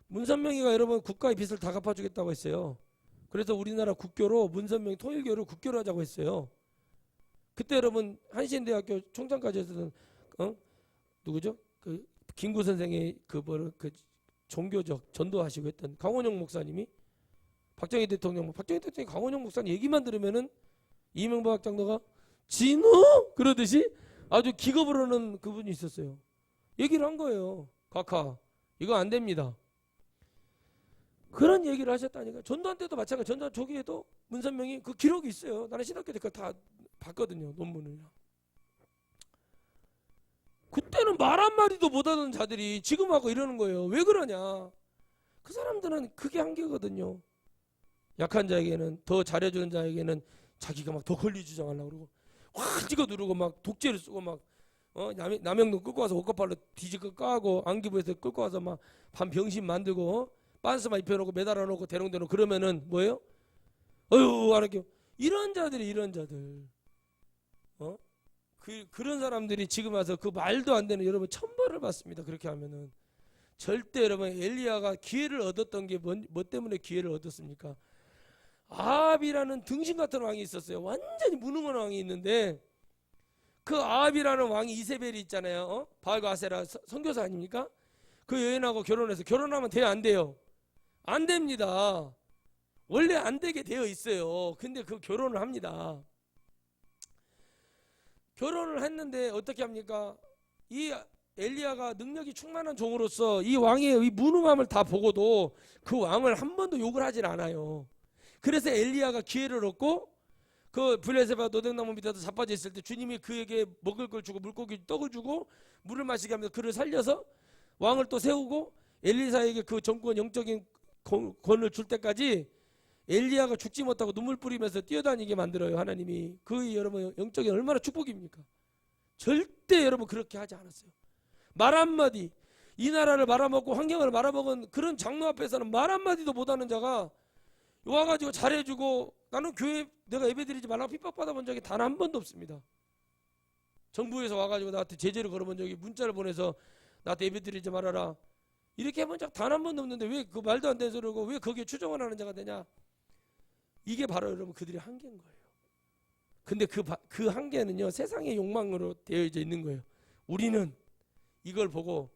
문선명이가 여러분 국가의 빚을 다 갚아주겠다고 했어요. 그래서 우리나라 국교로 문선명이 통일교를 국교로 하자고 했어요. 그때 여러분 한신대학교 총장까지 했던 누구죠? 그 김구 선생의 그 종교적 전도하시고 했던 강원영 목사님이 박정희 대통령이 강원영 목사님 얘기만 들으면은 이명박 장로가 진호 그러듯이 아주 기겁을 하는 그분이 있었어요. 얘기를 한 거예요. 각하 이거 안 됩니다. 그런 얘기를 하셨다니까. 전두환 때도 마찬가지. 전두환 초기에도 문선명이 그 기록이 있어요. 나는 신학교 때 그걸 다 봤거든요. 논문을. 그때는 말 한마디도 못하던 자들이 지금 하고 이러는 거예요. 왜 그러냐. 그 사람들은 그게 한계거든요. 약한 자에게는 더 잘해주는 자에게는 자기가 막 더 권리 주장하려고 그러고 확 찍어 누르고 막 독재를 쓰고 막 남영동 끌고 와서 옷가발로 뒤집어 까고 안기부에서 끌고 와서 막 반병신 만들고 빤스만 입혀놓고 매달아 놓고 대롱대롱 그러면은 뭐예요? 어휴 안 할게요. 이런 자들 그런 사람들이 지금 와서 그 말도 안 되는 여러분 천벌을 받습니다. 그렇게 하면은 절대 여러분 엘리야가 기회를 얻었던 게 뭐 때문에 기회를 얻었습니까? 아합이라는 등신 같은 왕이 있었어요. 완전히 무능한 왕이 있는데 그 아합이라는 왕이 이세벨이 있잖아요. 바알과 아세라 선교사 아닙니까? 그 여인하고 결혼해서 결혼하면 돼요 안 돼요? 안 됩니다. 원래 안 되게 되어 있어요. 근데 그 결혼을 합니다. 결혼을 했는데 어떻게 합니까? 이 엘리야가 능력이 충만한 종으로서 이 왕의 이 무능함을 다 보고도 그 왕을 한 번도 욕을 하질 않아요. 그래서 엘리야가 기회를 얻고 그 블레셋바 노댕나무 밑에서 자빠져 있을 때 주님이 그에게 먹을 걸 주고 물고기 떡을 주고 물을 마시게 하면서 그를 살려서 왕을 또 세우고 엘리사에게 그 정권 영적인 권을 줄 때까지 엘리야가 죽지 못하고 눈물 뿌리면서 뛰어다니게 만들어요. 하나님이. 그 여러분 영적인 얼마나 축복입니까? 절대 여러분 그렇게 하지 않았어요. 말 한마디 이 나라를 말아먹고 환경을 말아먹은 그런 장로 앞에서는 말 한마디도 못하는 자가 와가지고 잘해주고 나는 교회 내가 예배드리지 말라고 핍박받아 본 적이 단 한 번도 없습니다. 정부에서 와가지고 나한테 제재를 걸어본 적이 문자를 보내서 나한테 예배드리지 말아라 이렇게 해본 적 단 한 번도 없는데 왜 그 말도 안 되는 소리고 왜 거기에 추정을 하는 자가 되냐. 이게 바로 여러분 그들의 한계인 거예요. 근데 그 한계는요 세상의 욕망으로 되어져 있는 거예요. 우리는 이걸 보고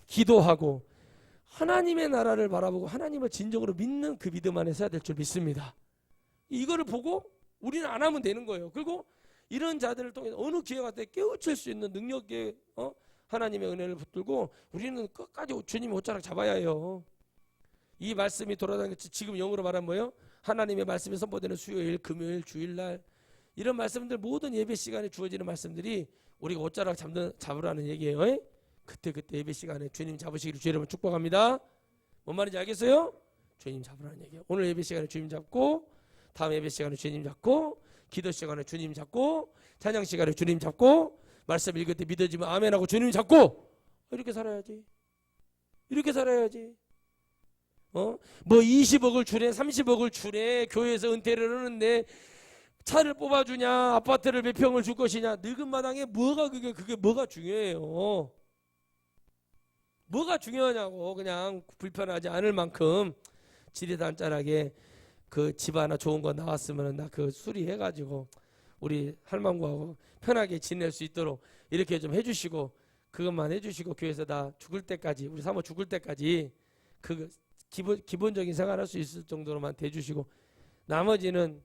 기도하고 하나님의 나라를 바라보고 하나님을 진정으로 믿는 그 믿음 안에 서야 될 줄 믿습니다. 이거를 보고 우리는 안 하면 되는 거예요. 그리고 이런 자들을 통해 어느 기회가 때 깨우칠 수 있는 능력에 하나님의 은혜를 붙들고 우리는 끝까지 주님의 옷자락 잡아야 해요. 이 말씀이 돌아다니는 지금 영어로 말하면 뭐예요? 하나님의 말씀이 선포되는 수요일, 금요일, 주일날 이런 말씀들 모든 예배 시간에 주어지는 말씀들이 우리가 옷자락 잡으라는 얘기예요. 그때 예배 시간에 주님 잡으시기를 주의 이름으로 축복합니다. 뭔 말인지 알겠어요? 주님 잡으라는 얘기예요. 오늘 예배 시간에 주님 잡고 다음 예배 시간에 주님 잡고 기도 시간에 주님 잡고 찬양 시간에 주님 잡고 말씀 읽을 때 믿어지면 아멘하고 주님 잡고 이렇게 살아야지. 이렇게 살아야지. 뭐 20억을 주래 30억을 주래 교회에서 은퇴를 하는데 차를 뽑아주냐 아파트를 몇 평을 줄 것이냐 늙은 마당에 그게 뭐가 중요해요. 뭐가 중요하냐고. 그냥 불편하지 않을 만큼 지리단짠하게 그 집 하나 좋은 거 나왔으면 나 그 수리해가지고 우리 할망구하고 편하게 지낼 수 있도록 이렇게 좀 해주시고 그것만 해주시고 교회에서 다 죽을 때까지 우리 사모 죽을 때까지 그 기본적인 생활할 수 있을 정도로만 대주시고 나머지는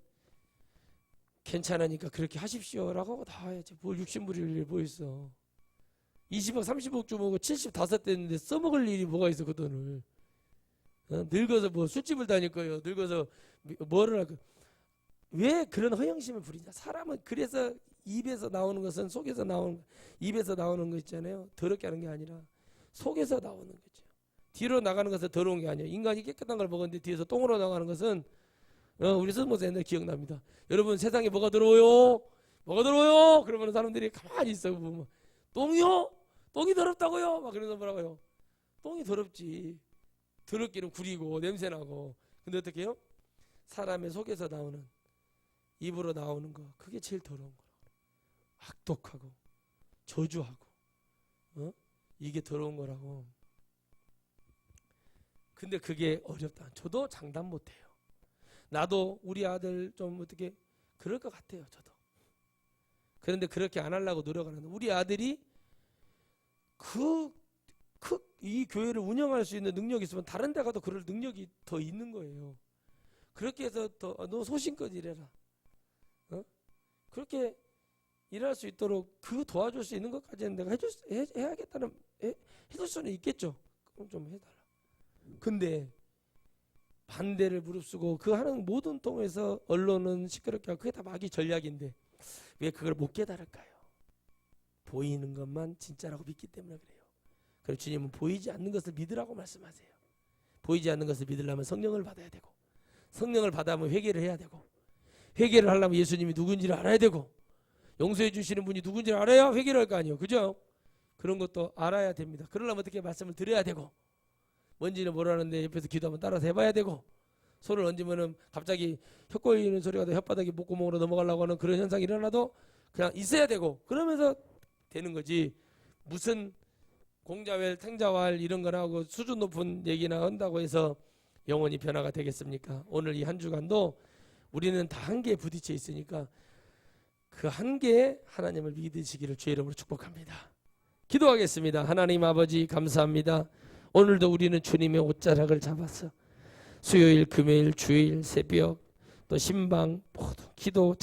괜찮으니까 그렇게 하십시오라고 다 해야지. 뭘 욕심부릴 일이 뭐 있어. 20억 30억 주먹고 75대 됐는데 써먹을 일이 뭐가 있어. 그 돈을 늙어서 뭐 술집을 다닐 거예요. 늙어서 뭐를 할 거예요. 왜 그런 허영심을 부리냐. 사람은 그래서 입에서 나오는 것은 속에서 나오는 입에서 나오는 거 있잖아요. 더럽게 하는 게 아니라 속에서 나오는 거죠. 뒤로 나가는 것은 더러운 게 아니에요. 인간이 깨끗한 걸 먹었는데 뒤에서 똥으로 나가는 것은 우리 스모스 옛날에 기억납니다. 여러분 세상에 뭐가 더러워요? 뭐가 더러워요? 그러면 사람들이 가만히 있어 보면 똥이요? 똥이 더럽다고요? 막 그러면서 뭐라고요? 똥이 더럽지. 더럽기는 구리고 냄새나고. 근데 어떻게 해요? 사람의 속에서 나오는, 입으로 나오는 거, 그게 제일 더러운 거라고. 악독하고 저주하고 이게 더러운 거라고. 근데 그게 어렵다. 저도 장담 못해요. 나도 우리 아들 좀 어떻게 그럴 것 같아요. 저도. 그런데 그렇게 안 하려고 노력하는 우리 아들이 이 교회를 운영할 수 있는 능력이 있으면 다른 데 가도 그럴 능력이 더 있는 거예요. 그렇게 해서 너 소신껏 일해라. 그렇게 일할 수 있도록 그 도와줄 수 있는 것까지는 내가 해야겠다는 해줄 수는 있겠죠. 그럼 좀 해달라. 근데 반대를 무릅쓰고 그 하는 모든 통해서 언론은 시끄럽게 하고 그게 다 마귀 전략인데 왜 그걸 못 깨달을까요? 보이는 것만 진짜라고 믿기 때문에 그래요. 그래서 주님은 보이지 않는 것을 믿으라고 말씀하세요. 보이지 않는 것을 믿으려면 성령을 받아야 되고, 성령을 받아면 회개를 해야 되고, 회개를 하려면 예수님이 누군지를 알아야 되고, 용서해 주시는 분이 누군지를 알아야 회개를 할 거 아니에요. 그죠? 그런 것도 알아야 됩니다. 그러려면 어떻게 말씀을 드려야 되고, 뭔지는 모르는데 옆에서 기도하면 따라서 해봐야 되고, 손을 얹으면은 갑자기 혀 꼬이는 소리가 나 혓바닥이 목구멍으로 넘어가려고 하는 그런 현상이 일어나도 그냥 있어야 되고, 그러면서 되는 거지. 무슨 공자왈, 탱자왈 이런 거나 하고 수준 높은 얘기나 한다고 해서 영원히 변화가 되겠습니까? 오늘 이 한 주간도 우리는 다 한계에 부딪혀 있으니까 그 한계에 하나님을 믿으시기를 주의 이름으로 축복합니다. 기도하겠습니다. 하나님 아버지 감사합니다. 오늘도 우리는 주님의 옷자락을 잡았어. 수요일, 금요일, 주일, 새벽 또 신방 모두 기도